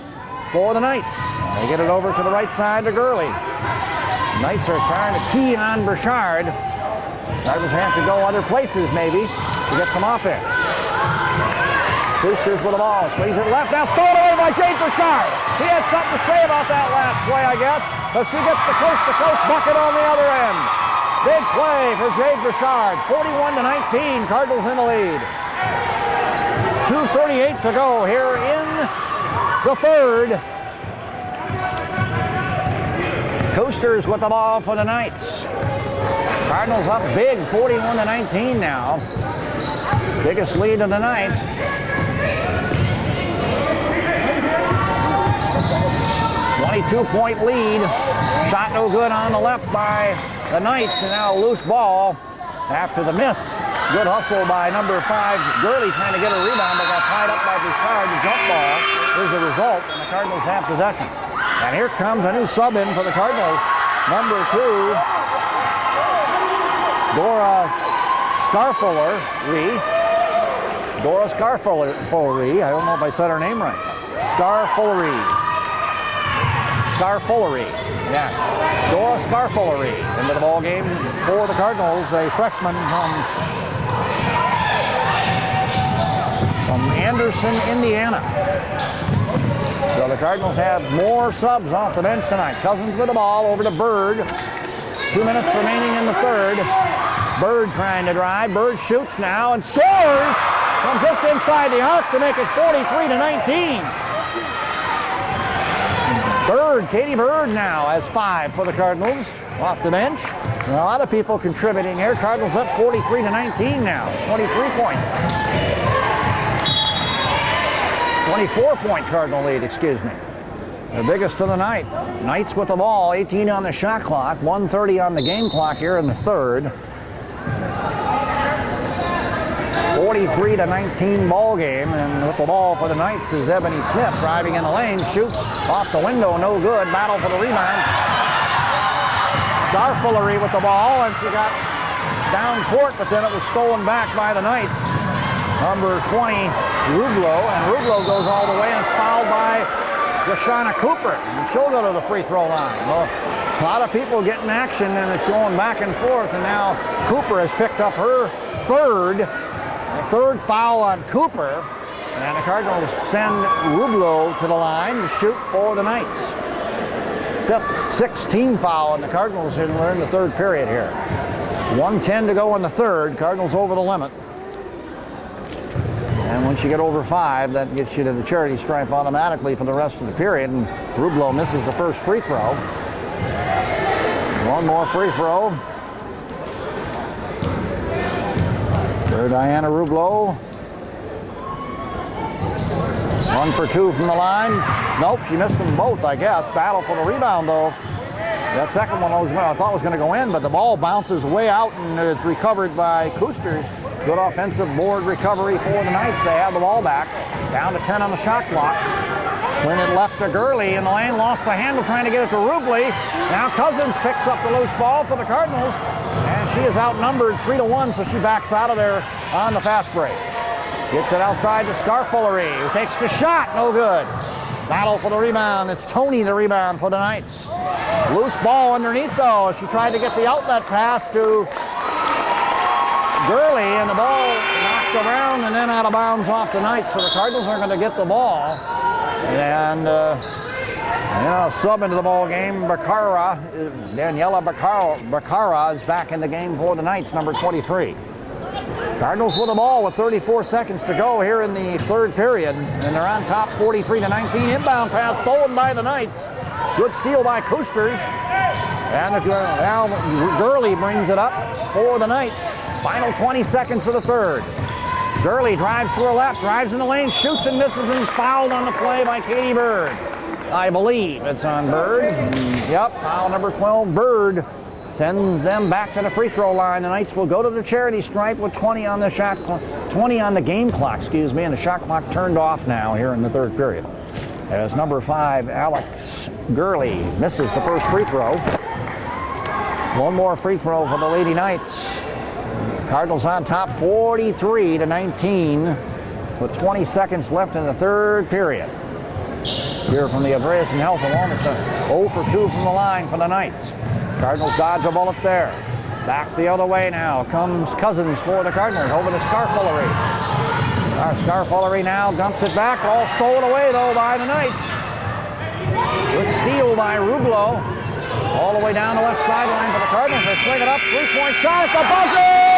[SPEAKER 1] for the Knights. They get it over to the right side to Gurley. Knights are trying to key on Bouchard. Cardinals have to go other places maybe to get some offense. Boosters with the ball, swings it left, now stolen away by Jade Bouchard. He has something to say about that last play, I guess, but she gets the coast-to-coast bucket on the other end. Big play for Jade Bouchard, 41-19, Cardinals in the lead. 2:38 to go here in the third. Coasters with the ball for the Knights. Cardinals up big, 41-19 now. Biggest lead of the night. 22-point lead. Shot no good on the left by the Knights, and now a loose ball after the miss. Good hustle by number 5, Gurley, trying to get a rebound, but got tied up by Bouchard. The jump ball is the result, and the Cardinals have possession. And here comes a new sub in for the Cardinals. Number 2, Dora Scarfullery. Dora Scarfullery. I don't know if I said her name right. Scarfullery. Yeah. Dora Scarfullery into the ball game for the Cardinals, a freshman from Anderson, Indiana. So the Cardinals have more subs off the bench tonight. Cousins with the ball over to Bird. 2 minutes remaining in the third. Bird trying to drive. Bird shoots now and scores from just inside the arc to make it 43-19. Bird, Katie Bird now has 5 for the Cardinals off the bench. And a lot of people contributing here. Cardinals up 43-19 now. 24-point Cardinal lead, excuse me. The biggest of the night. Knights with the ball, 18 on the shot clock, 1:30 on the game clock here in the third. 43-19 ball game, and with the ball for the Knights is Ebony Smith, driving in the lane, shoots off the window, no good. Battle for the rebound. Scarfullery with the ball, and she got down court, but then it was stolen back by the Knights. Number 20, Rublo, and Rublo goes all the way and is fouled by Deshauna Cooper, and she'll go to the free throw line. Well, a lot of people getting action, and it's going back and forth, and now Cooper has picked up her third foul on Cooper, and the Cardinals send Rublo to the line to shoot for the Knights. 5th, 6th team foul, and the Cardinals are in the third period here. 1:10 to go in the third. Cardinals over the limit. And once you get over 5, that gets you to the charity stripe automatically for the rest of the period. And Rublo misses the first free throw. One more free throw for Diana Rublo. 1 for 2 from the line. Nope, she missed them both, I guess. Battle for the rebound, though. That second one I thought was going to go in, but the ball bounces way out and it's recovered by Koosters. Good offensive board recovery for the Knights. They have the ball back. Down to 10 on the shot clock. Swing it left to Gurley in the lane. Lost the handle trying to get it to Rubley. Now Cousins picks up the loose ball for the Cardinals. And she is outnumbered 3-1, so she backs out of there on the fast break. Gets it outside to Scarfullery, who takes the shot. No good. Battle for the rebound. It's Tony the rebound for the Knights. Loose ball underneath though. She tried to get the outlet pass to Gurley, and the ball knocked around and then out of bounds off the Knights. So the Cardinals are going to get the ball. And sub into the ball game, Daniela Bacara is back in the game for the Knights, number 23. Cardinals with the ball with 34 seconds to go here in the third period, and they're on top 43-19. Inbound pass stolen by the Knights. Good steal by Koosters. And now Gurley brings it up for the Knights. Final 20 seconds of the third. Gurley drives to her left, drives in the lane, shoots and misses, and is fouled on the play by Katie Bird. I believe it's on Bird. Yep, foul number 12, Bird. Sends them back to the free throw line. The Knights will go to the charity stripe with 20 on the shot clock, 20 on the game clock, excuse me, and the shot clock turned off now here in the third period. As number 5, Alex Gurley misses the first free throw. One more free throw for the Lady Knights. Cardinals on top 43-19 with 20 seconds left in the third period. Here from the Adventist Health and Wellness Center. 0 for 2 from the line for the Knights. Cardinals dodge a bullet there. Back the other way now comes Cousins for the Cardinals over to Scarfullery. Scarfullery now dumps it back. All stolen away though by the Knights. Good steal by Rublo. All the way down the left sideline for the Cardinals. They swing it up. 3-point shot at the buzzer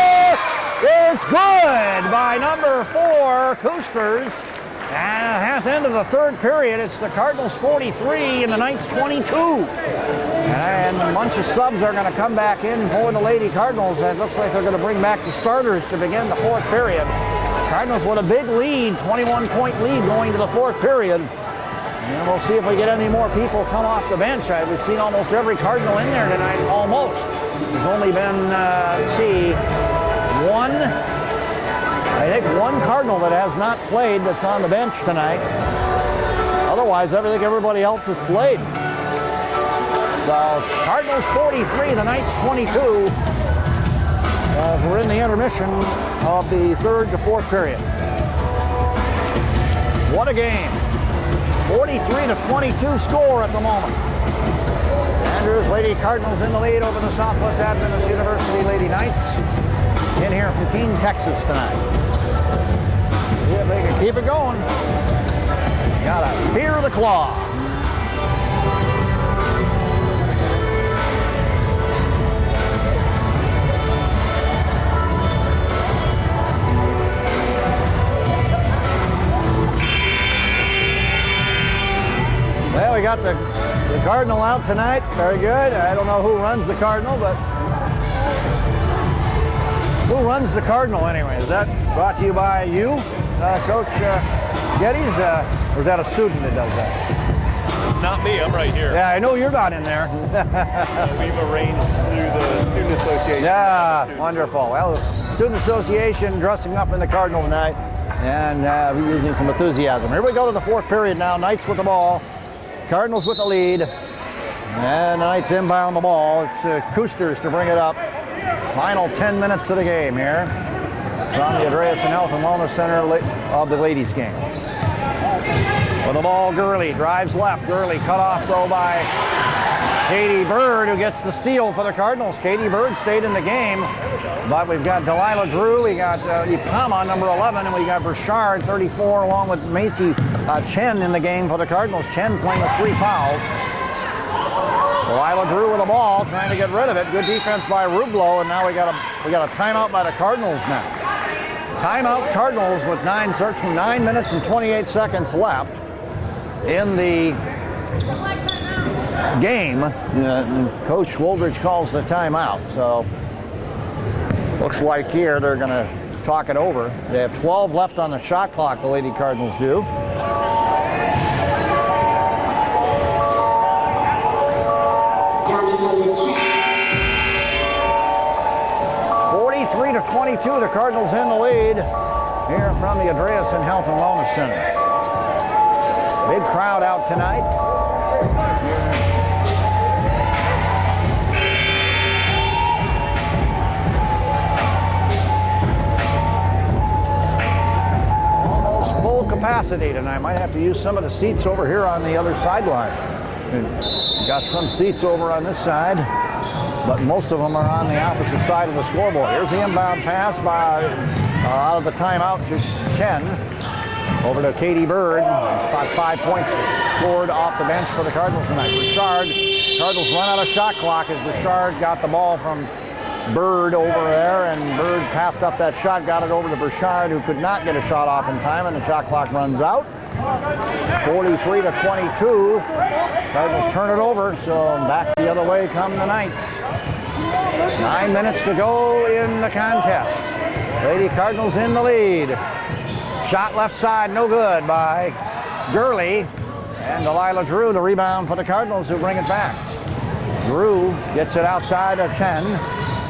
[SPEAKER 1] is good by number 4, Koosters. And at the end of the third period, it's the Cardinals 43 and the Knights 22. And a bunch of subs are going to come back in for the Lady Cardinals. It looks like they're going to bring back the starters to begin the fourth period. Cardinals with a big lead, 21-point lead going to the fourth period. And we'll see if we get any more people come off the bench. We've seen almost every Cardinal in there tonight, almost. There's only been, one Cardinal that has not played that's on the bench tonight. Otherwise, I think everybody else has played. The Cardinals 43, the Knights 22, as we're in the intermission of the third to fourth period. What a game. 43-22 score at the moment. Andrews Lady Cardinals in the lead over the Southwest Adventist University Lady Knights. In here from Keene, Texas tonight. See if they can keep it going. Gotta fear the claw. Well, we got the Cardinal out tonight. Very good. I don't know who runs the Cardinal, but who runs the Cardinal anyway? Is that brought to you by you, Coach Geddes, or is that a student that does that?
[SPEAKER 7] Not me, I'm right here.
[SPEAKER 1] Yeah, I know you're not in there.
[SPEAKER 7] We've arranged through the Student Association.
[SPEAKER 1] Yeah, wonderful. Well, Student Association dressing up in the Cardinal tonight and using some enthusiasm. Here we go to the fourth period now. Knights with the ball. Cardinals with the lead. And the Knights inbound the ball. It's Koosters to bring it up. Final 10 minutes of the game here from the Adventist Health and Wellness Center of the ladies' game. With the ball, Gurley drives left. Gurley cut off though by Katie Bird, who gets the steal for the Cardinals. Katie Bird stayed in the game, but we've got Delilah Drew, we got Ipama, number 11, and we got Burchard, 34, along with Macy Chen in the game for the Cardinals. Chen playing with 3 fouls. Delilah Drew with the ball, trying to get rid of it. Good defense by Rublo, and now we got a timeout by the Cardinals now. Timeout Cardinals with 9 minutes and 28 seconds left in the game. Coach Woldridge calls the timeout, so looks like here they're going to talk it over. They have 12 left on the shot clock, the Lady Cardinals do.
[SPEAKER 8] Cardinals
[SPEAKER 1] 45-22, the Cardinals in the lead here from the Andreasen Health and Wellness Center. Big crowd out tonight. Almost full capacity tonight. Might have to use some of the seats over here on the other sideline. Got some seats over on this side, but most of them are on the opposite side of the scoreboard. Here's the inbound pass by out of the timeout to Chen. Over to Katie Bird. 5 points scored off the bench for the Cardinals tonight. Bouchard, Cardinals run out of shot clock as Bouchard got the ball from Bird over there, and Bird passed up that shot, got it over to Bouchard, who could not get a shot off in time, and the shot clock runs out. 43-22. Cardinals turn it over, so back the other way come the Knights. 9 minutes to go in the contest. Lady Cardinals in the lead. Shot left side, no good by Gurley. And Delilah Drew, the rebound for the Cardinals, who bring it back. Drew gets it outside of Chen.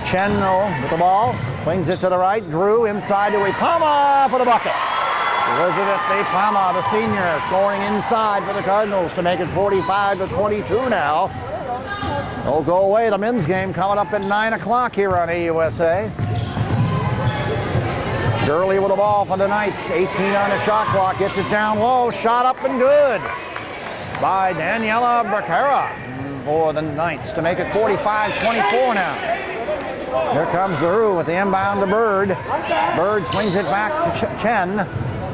[SPEAKER 1] Chen with the ball, wings it to the right. Drew inside to Ipama for the bucket. Elizabeth Ipama, the senior, scoring inside for the Cardinals to make it 45-22 now. Don't go away, the men's game coming up at 9 o'clock here on AUSA. Gurley with the ball for the Knights. 18 on the shot clock. Gets it down low. Shot up and good by Daniela Bracara for the Knights to make it 45-24 now. Here comes Drew with the inbound to Bird. Bird swings it back to Chen.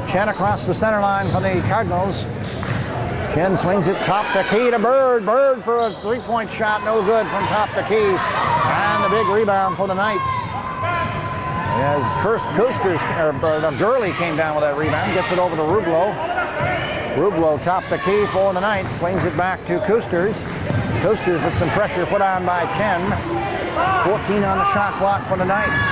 [SPEAKER 1] Chen across the center line for the Cardinals. Chen swings it top the key to Bird. Bird for a three-point shot. No good from top the key. And the big rebound for the Knights. As Gurley came down with that rebound, gets it over to Rublo. Rublo topped the key for the Knights, swings it back to Koosters. Koosters with some pressure put on by Chen. 14 on the shot clock for the Knights.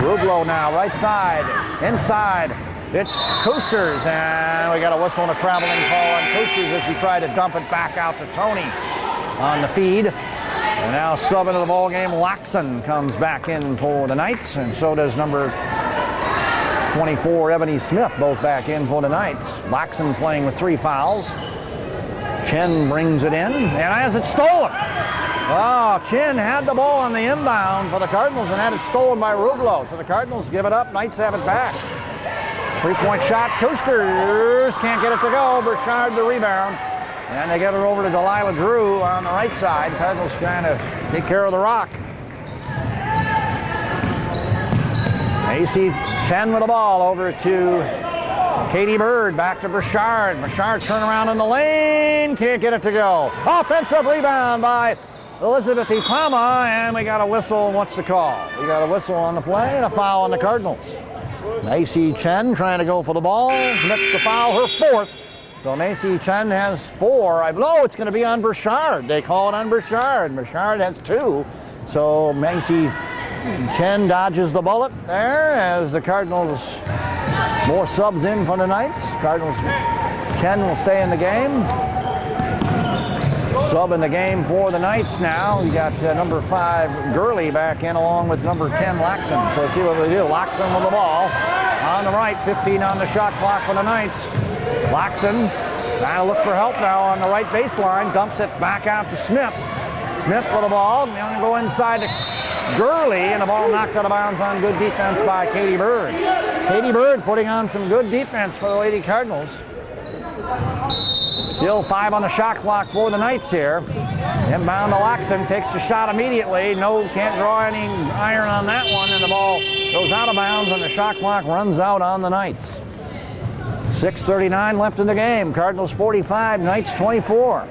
[SPEAKER 1] Rublo now, right side, inside. It's Koosters, and we got a whistle and a traveling call on Koosters as he tried to dump it back out to Tony on the feed. And now sub into the ball game, Laxon comes back in for the Knights, and so does number 24, Ebony Smith, both back in for the Knights. Laxon playing with 3 fouls. Chen brings it in, and has it stolen. Oh, Chen had the ball on the inbound for the Cardinals and had it stolen by Rublo. So the Cardinals give it up, Knights have it back. 3-point shot, Koosters can't get it to go. Burchard the rebound. And they get it over to Delilah Drew on the right side. Cardinals trying to take care of the rock. AC Chen with the ball over to Katie Bird. Back to Burchard. Burchard turn around in the lane. Can't get it to go. Offensive rebound by Elizabeth Ipama. And we got a whistle. What's the call? We got a whistle on the play and a foul on the Cardinals. AC Chen trying to go for the ball. Commits the foul, her 4th. So Macy Chen has 4. I know it's going to be on Burchard. They call it on Burchard. Burchard has 2. So Macy Chen dodges the bullet there as the Cardinals, more subs in for the Knights. Cardinals, Chen will stay in the game. Sub in the game for the Knights now. You got number 5 Gurley back in along with number 10 Laxon. So let's see what they do. Laxon with the ball on the right. 15 on the shot clock for the Knights. Laxon trying to look for help now on the right baseline. Dumps it back out to Smith. Smith with the ball. They're going to go inside to Gurley, and the ball knocked out of bounds on good defense by Katie Bird. Katie Bird putting on some good defense for the Lady Cardinals. Still 5 on the shot clock for the Knights here. Inbound to Laxon, takes the shot immediately. No, can't draw any iron on that one, and the ball goes out of bounds, and the shot clock runs out on the Knights. 6:39 left in the game. Cardinals 45, Knights 24.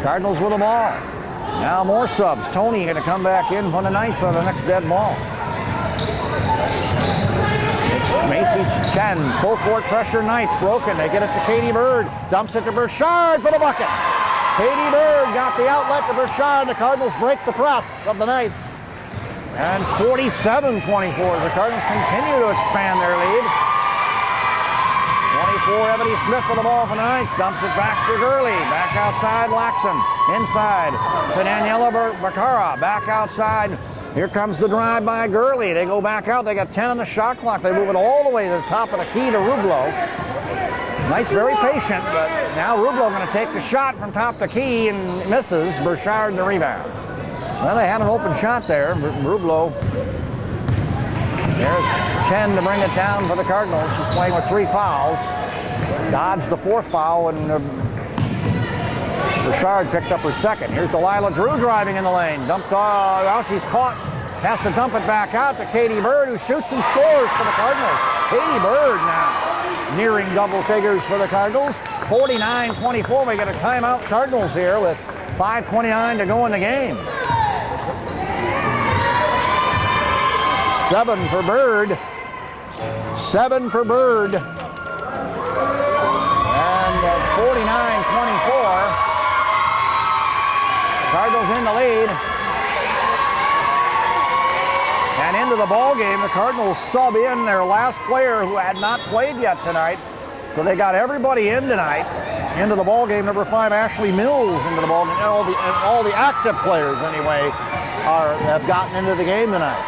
[SPEAKER 1] Cardinals with the ball. Now more subs. Tony going to come back in for the Knights on the next dead ball. It's Macy Chen. Full court pressure, Knights broken. They get it to Katie Bird. Dumps it to Burchard for the bucket. Katie Bird got the outlet to Burchard. The Cardinals break the press of the Knights. And it's 47-24 as the Cardinals continue to expand their lead. Ebony Smith with the ball for the Knights. Dumps it back to Gurley. Back outside, Laxon. Inside to Daniela Bacara. Back outside. Here comes the drive by Gurley. They go back out. They got 10 on the shot clock. They move it all the way to the top of the key to Rublo. Knights very patient, but now Rublo going to take the shot from top the key and misses. Burchard the rebound. Well, they had an open shot there. Rublo. There's Chen to bring it down for the Cardinals. She's playing with 3 fouls. Dodged the 4th foul, and Burchard picked up her 2nd. Here's Delilah Drew driving in the lane. Dumped, well, she's caught. Has to dump it back out to Katie Bird, who shoots and scores for the Cardinals. Katie Bird now nearing double figures for the Cardinals. 49-24. We get a timeout Cardinals here with 5:29 to go in the game. 7 for Bird. 7 for Bird. And it's 49-24. Cardinals in the lead. And into the ball game, the Cardinals sub in their last player who had not played yet tonight. So they got everybody in tonight into the ball game. Number 5, Ashley Mills into the ball game. All the active players anyway have gotten into the game tonight.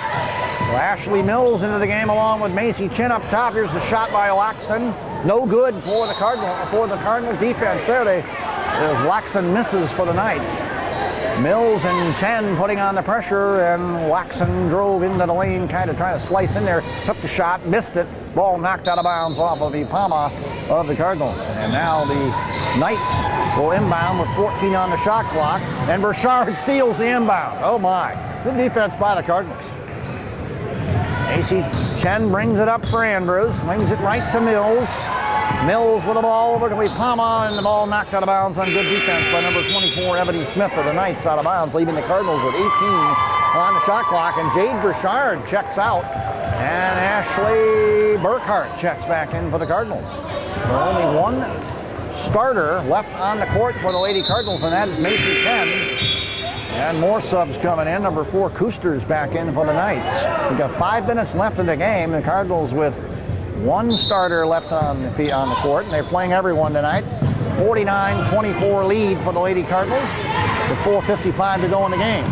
[SPEAKER 1] So Ashley Mills into the game along with Macy Chin up top. Here's the shot by Laxton. No good for the Cardinal defense there. There's Laxton misses for the Knights. Mills and Chen putting on the pressure, and Laxton drove into the lane, kind of trying to slice in there, took the shot, missed it, ball knocked out of bounds off of the Palma of the Cardinals. And now the Knights will inbound with 14 on the shot clock, and Burchard steals the inbound. Oh my, good defense by the Cardinals. AC Chen brings it up for Andrews, swings it right to Mills. Mills with the ball over to Palma, and the ball knocked out of bounds on good defense by number 24, Ebony Smith of the Knights, out of bounds, leaving the Cardinals with 18 on the shot clock. And Jade Burchard checks out, and Ashley Burkhart checks back in for the Cardinals. There only one starter left on the court for the Lady Cardinals, and that is Macy Chen. And more subs coming in. Number 4, Koosters back in for the Knights. We've got 5 minutes left in the game. The Cardinals with one starter left on the court, and they're playing everyone tonight. 49-24 lead for the Lady Cardinals with 4:55 to go in the game.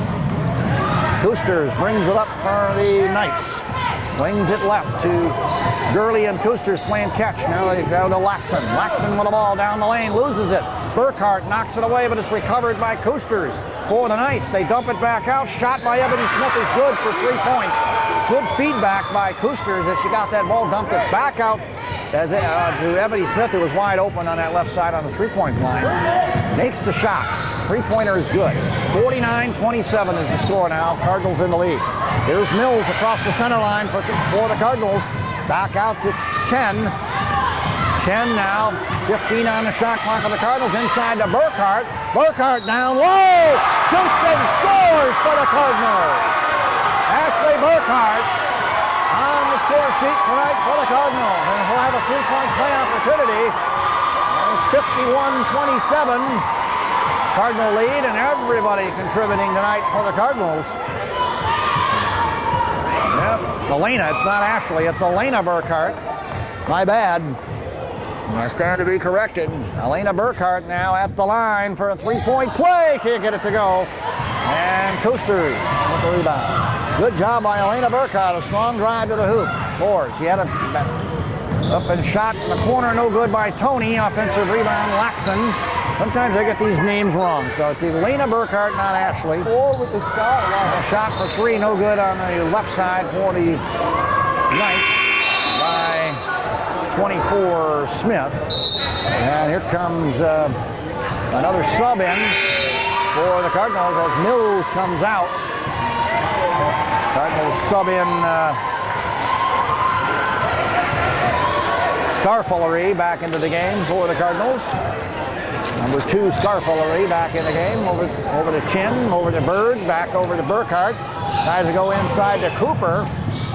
[SPEAKER 1] Koosters brings it up for the Knights. Swings it left to Gurley, and Koosters playing catch. Now they go to Laxon. Laxon with the ball down the lane, loses it. Burkhart knocks it away, but it's recovered by Koosters for the Knights. They dump it back out. Shot by Ebony Smith is good for 3 points. Good feedback by Koosters as she got that ball, dumped it back out to Ebony Smith, who was wide open on that left side on the 3-point line. Makes the shot. 3-pointer is good. 49-27 is the score now. Cardinals in the lead. Here's Mills across the center line for the Cardinals. Back out to Chen. Chen now, 15 on the shot clock for the Cardinals. Inside to Burkhart. Burkhart down low. Shoots and scores for the Cardinals. Ashley Burkhart on the score sheet tonight for the Cardinals. And he'll have a 3-point play opportunity. It's 51-27. Cardinal lead, and everybody contributing tonight for the Cardinals. Yep, Elena, it's not Ashley, it's Elena Burkhart. My bad. I stand to be corrected. Elena Burkhart now at the line for a 3-point play. Can't get it to go. And Koosters with the rebound. Good job by Elena Burkhart. A strong drive to the hoop. Scores. She had a up and shot in the corner. No good by Tony. Offensive rebound, Laxon. Sometimes I get these names wrong. So it's Elena Burkhart, not Ashley.
[SPEAKER 7] 4 with the shot.
[SPEAKER 1] A shot for 3. No good on the left side for the Knights by 24 Smith. And here comes another sub in for the Cardinals as Mills comes out. Cardinals sub in Scarfullery back into the game for the Cardinals. Number 2, Scarfullery back in the game. Over to Chin, over to Bird, back over to Burkhart. Tries to go inside to Cooper.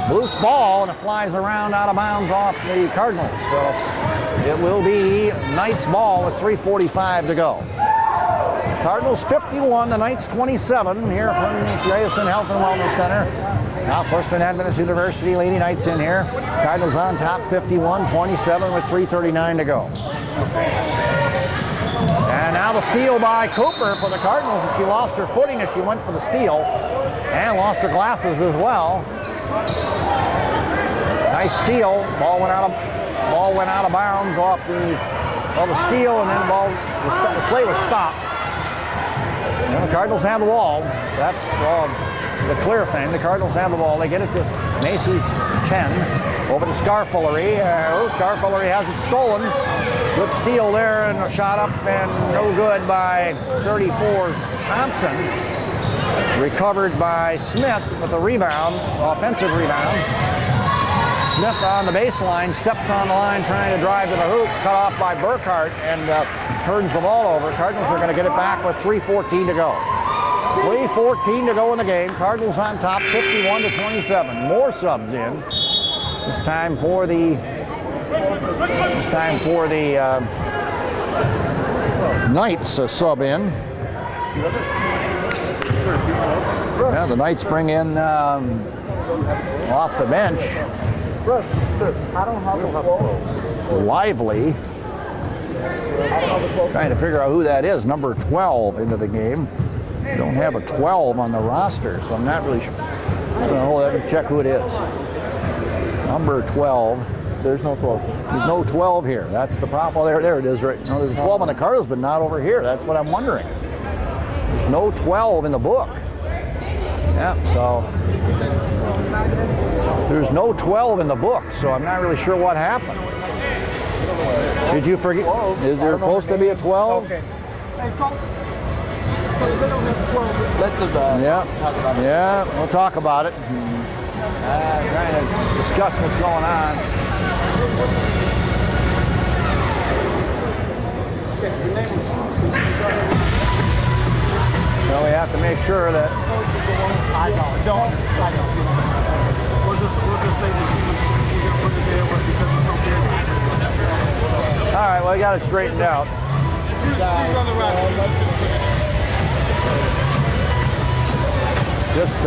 [SPEAKER 1] Loose ball, and it flies around out of bounds off the Cardinals. So it will be Knights ball with 3:45 to go. Cardinals 51, the Knights 27 here from the Grayson Health and Wellness Center. Southwestern Adventist University Lady Knights in here. Cardinals on top 51-27 with 3:39 to go. And now the steal by Cooper for the Cardinals, and she lost her footing as she went for the steal and lost her glasses as well. Nice steal. Ball went out of bounds off the steal, and then the play was stopped. And the Cardinals have the ball. That's the clear thing. The Cardinals have the ball. They get it to Macy Chen. Over to Scarfullery. Scarfullery has it stolen. Good steal there and a shot up and no good by 34 Thompson. Recovered by Smith with a rebound, offensive rebound. Smith on the baseline, steps on the line trying to drive to the hoop, cut off by Burkhart and turns the ball over. Cardinals are going to get it back with 3:14 to go. 3:14 to go in the game. Cardinals on top 51-27. More subs in. This time for the Knights sub in. Yeah, the Knights bring in off the bench Lively. Trying to figure out who that is. Number 12 into the game. Don't have a 12 on the roster, so I'm not really sure. I don't know. Let me check who it is. Number 12.
[SPEAKER 7] There's no 12.
[SPEAKER 1] There's no 12 here. That's the problem. Well, there it is. Right. No, there's a 12 on the Cardinals, but not over here. That's what I'm wondering. There's no 12 in the book. Yeah, so there's no 12 in the book, so I'm not really sure what happened. Did you forget? Is there supposed to be a 12?
[SPEAKER 7] Okay. Hey, Coach. They don't have 12. Let them
[SPEAKER 1] Yeah,
[SPEAKER 7] talk about it.
[SPEAKER 1] yeah, we'll talk about it. Trying to discuss what's going on. So we have to make sure that.
[SPEAKER 7] I know. Don't. I know. We'll just say that we're going to put it there, but because it's no game.
[SPEAKER 1] All right, well, we got it straightened out.
[SPEAKER 7] She's on the right.
[SPEAKER 1] Just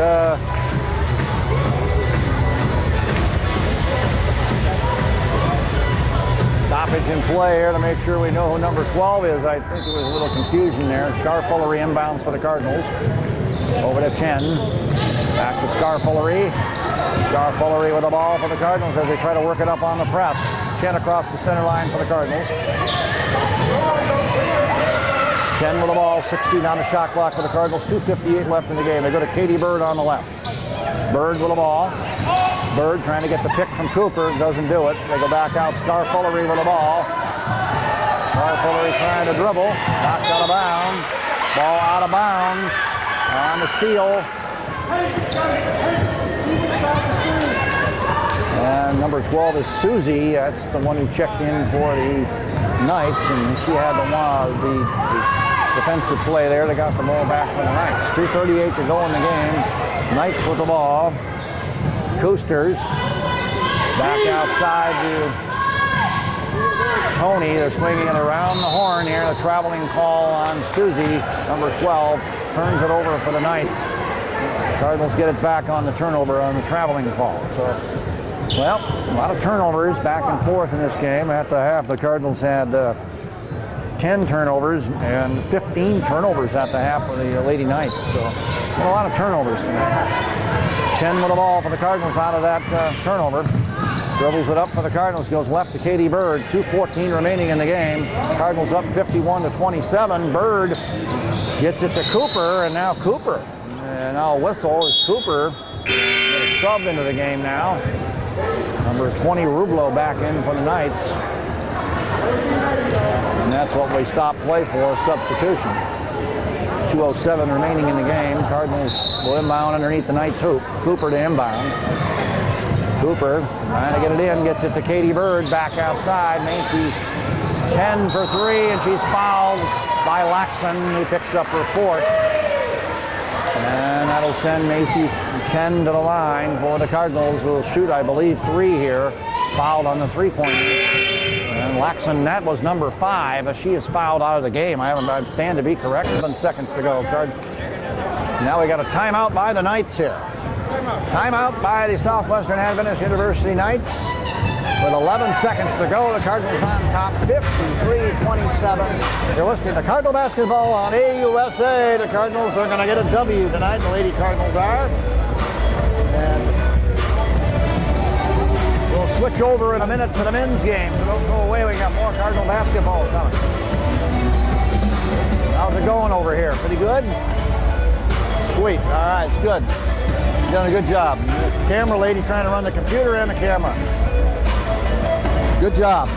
[SPEAKER 1] stoppage in play here to make sure we know who number 12 is. I think there was a little confusion there. Scarfullery inbounds for the Cardinals. Over to Chen. Back to Scarfullery. Scarfullery with the ball for the Cardinals as they try to work it up on the press. Chen across the center line for the Cardinals. Chen with the ball, 16 on the shot clock for the Cardinals, 2:58 left in the game. They go to Katie Bird on the left. Bird with the ball. Bird trying to get the pick from Cooper, doesn't do it. They go back out, Scarfullery with the ball. Scarfullery trying to dribble, knocked out of bounds. Ball out of bounds on the steal. And number 12 is Susie. That's the one who checked in for the Knights, and she had the defensive play there. They got the ball back for the Knights. 2:38 to go in the game. Knights with the ball. Coosters back outside to Tony. They're swinging it around the horn here. The traveling call on Susie, number 12, turns it over for the Knights. Cardinals get it back on the turnover on the traveling call. So, well, a lot of turnovers back and forth in this game. At the half, the Cardinals had 10 turnovers and 15 turnovers at the half of the Lady Knights. So, a lot of turnovers tonight. Chen with the ball for the Cardinals out of that turnover. Dribbles it up for the Cardinals, goes left to Katie Bird. 2:14 remaining in the game. Cardinals up 51-27. Bird gets it to Cooper, and now Cooper. And now a whistle as Cooper gets subbed into the game now. Number 20 Rublo back in for the Knights. And that's what we stopped play for, substitution. 2:07 remaining in the game. Cardinals will inbound underneath the Knights hoop. Cooper to inbound. Cooper trying to get it in, gets it to Katie Bird, back outside. Macy Chen for three, and she's fouled by Laxon, who picks up her fourth. And that'll send Macy Chen to the line for the Cardinals, who will shoot, I believe, three here. Fouled on the three-pointer. And Laxon, that was number 5. She is fouled out of the game. I stand to be correct. 7 seconds to go. Now we got a timeout by the Knights here. Timeout by the Southwestern Adventist University Knights. With 11 seconds to go, the Cardinals on top, 53-27. You're listening to Cardinal basketball on AUSA. The Cardinals are going to get a W tonight. The Lady Cardinals are. And we'll switch over in a minute to the men's game. So don't go away. We got more Cardinal basketball coming. How's it going over here? Pretty good? Sweet. All right, it's good. You've done a good job. The camera lady trying to run the computer and the camera. Good job.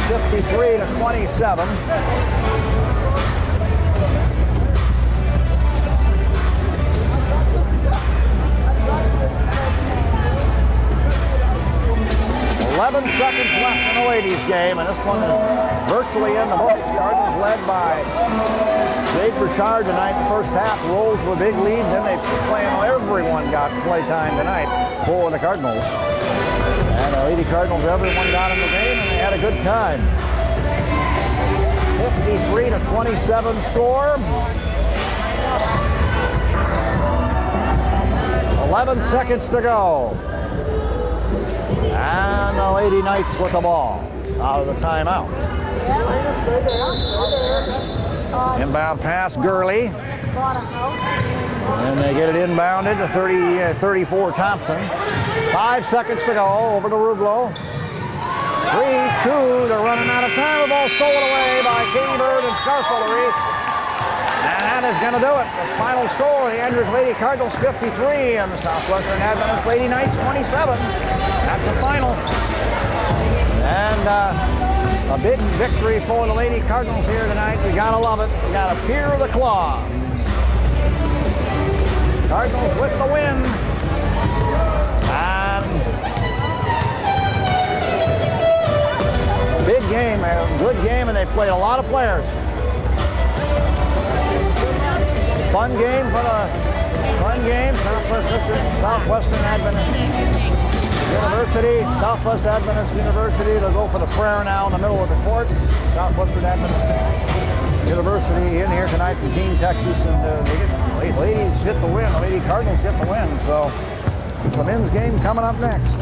[SPEAKER 1] 53-27. Seconds left in the ladies' game, and this one is virtually in the books. Cardinals led by Jade Burchard tonight. The first half rolled to a big lead, then they playing. Everyone got play time tonight for the Cardinals. And the Lady Cardinals, everyone got in the game, and they had a good time. 53-27 score. 11 seconds to go. And the Lady Knights with the ball out of the timeout. Inbound pass, Gurley. And they get it inbounded to 34 Thompson. 5 seconds to go, over to Rublo. 3-2, they're running out of time. The ball stolen away by Katie Bird and Scarfullery. And that is going to do it. The final score, the Andrews Lady Cardinals 53 and the Southwestern Adventist Lady Knights 27. That's the final. And a big victory for the Lady Cardinals here tonight. You gotta love it. You gotta fear the claw. Cardinals with the win. And big game, a good game, and they played a lot of players. Fun game for the Southwestern Adventist University, Southwest Adventist University. They'll go for the prayer now in the middle of the court. Southwestern Adventist University in here tonight from Keene, Texas, and the ladies get the win. The Lady Cardinals get the win. So the men's game coming up next.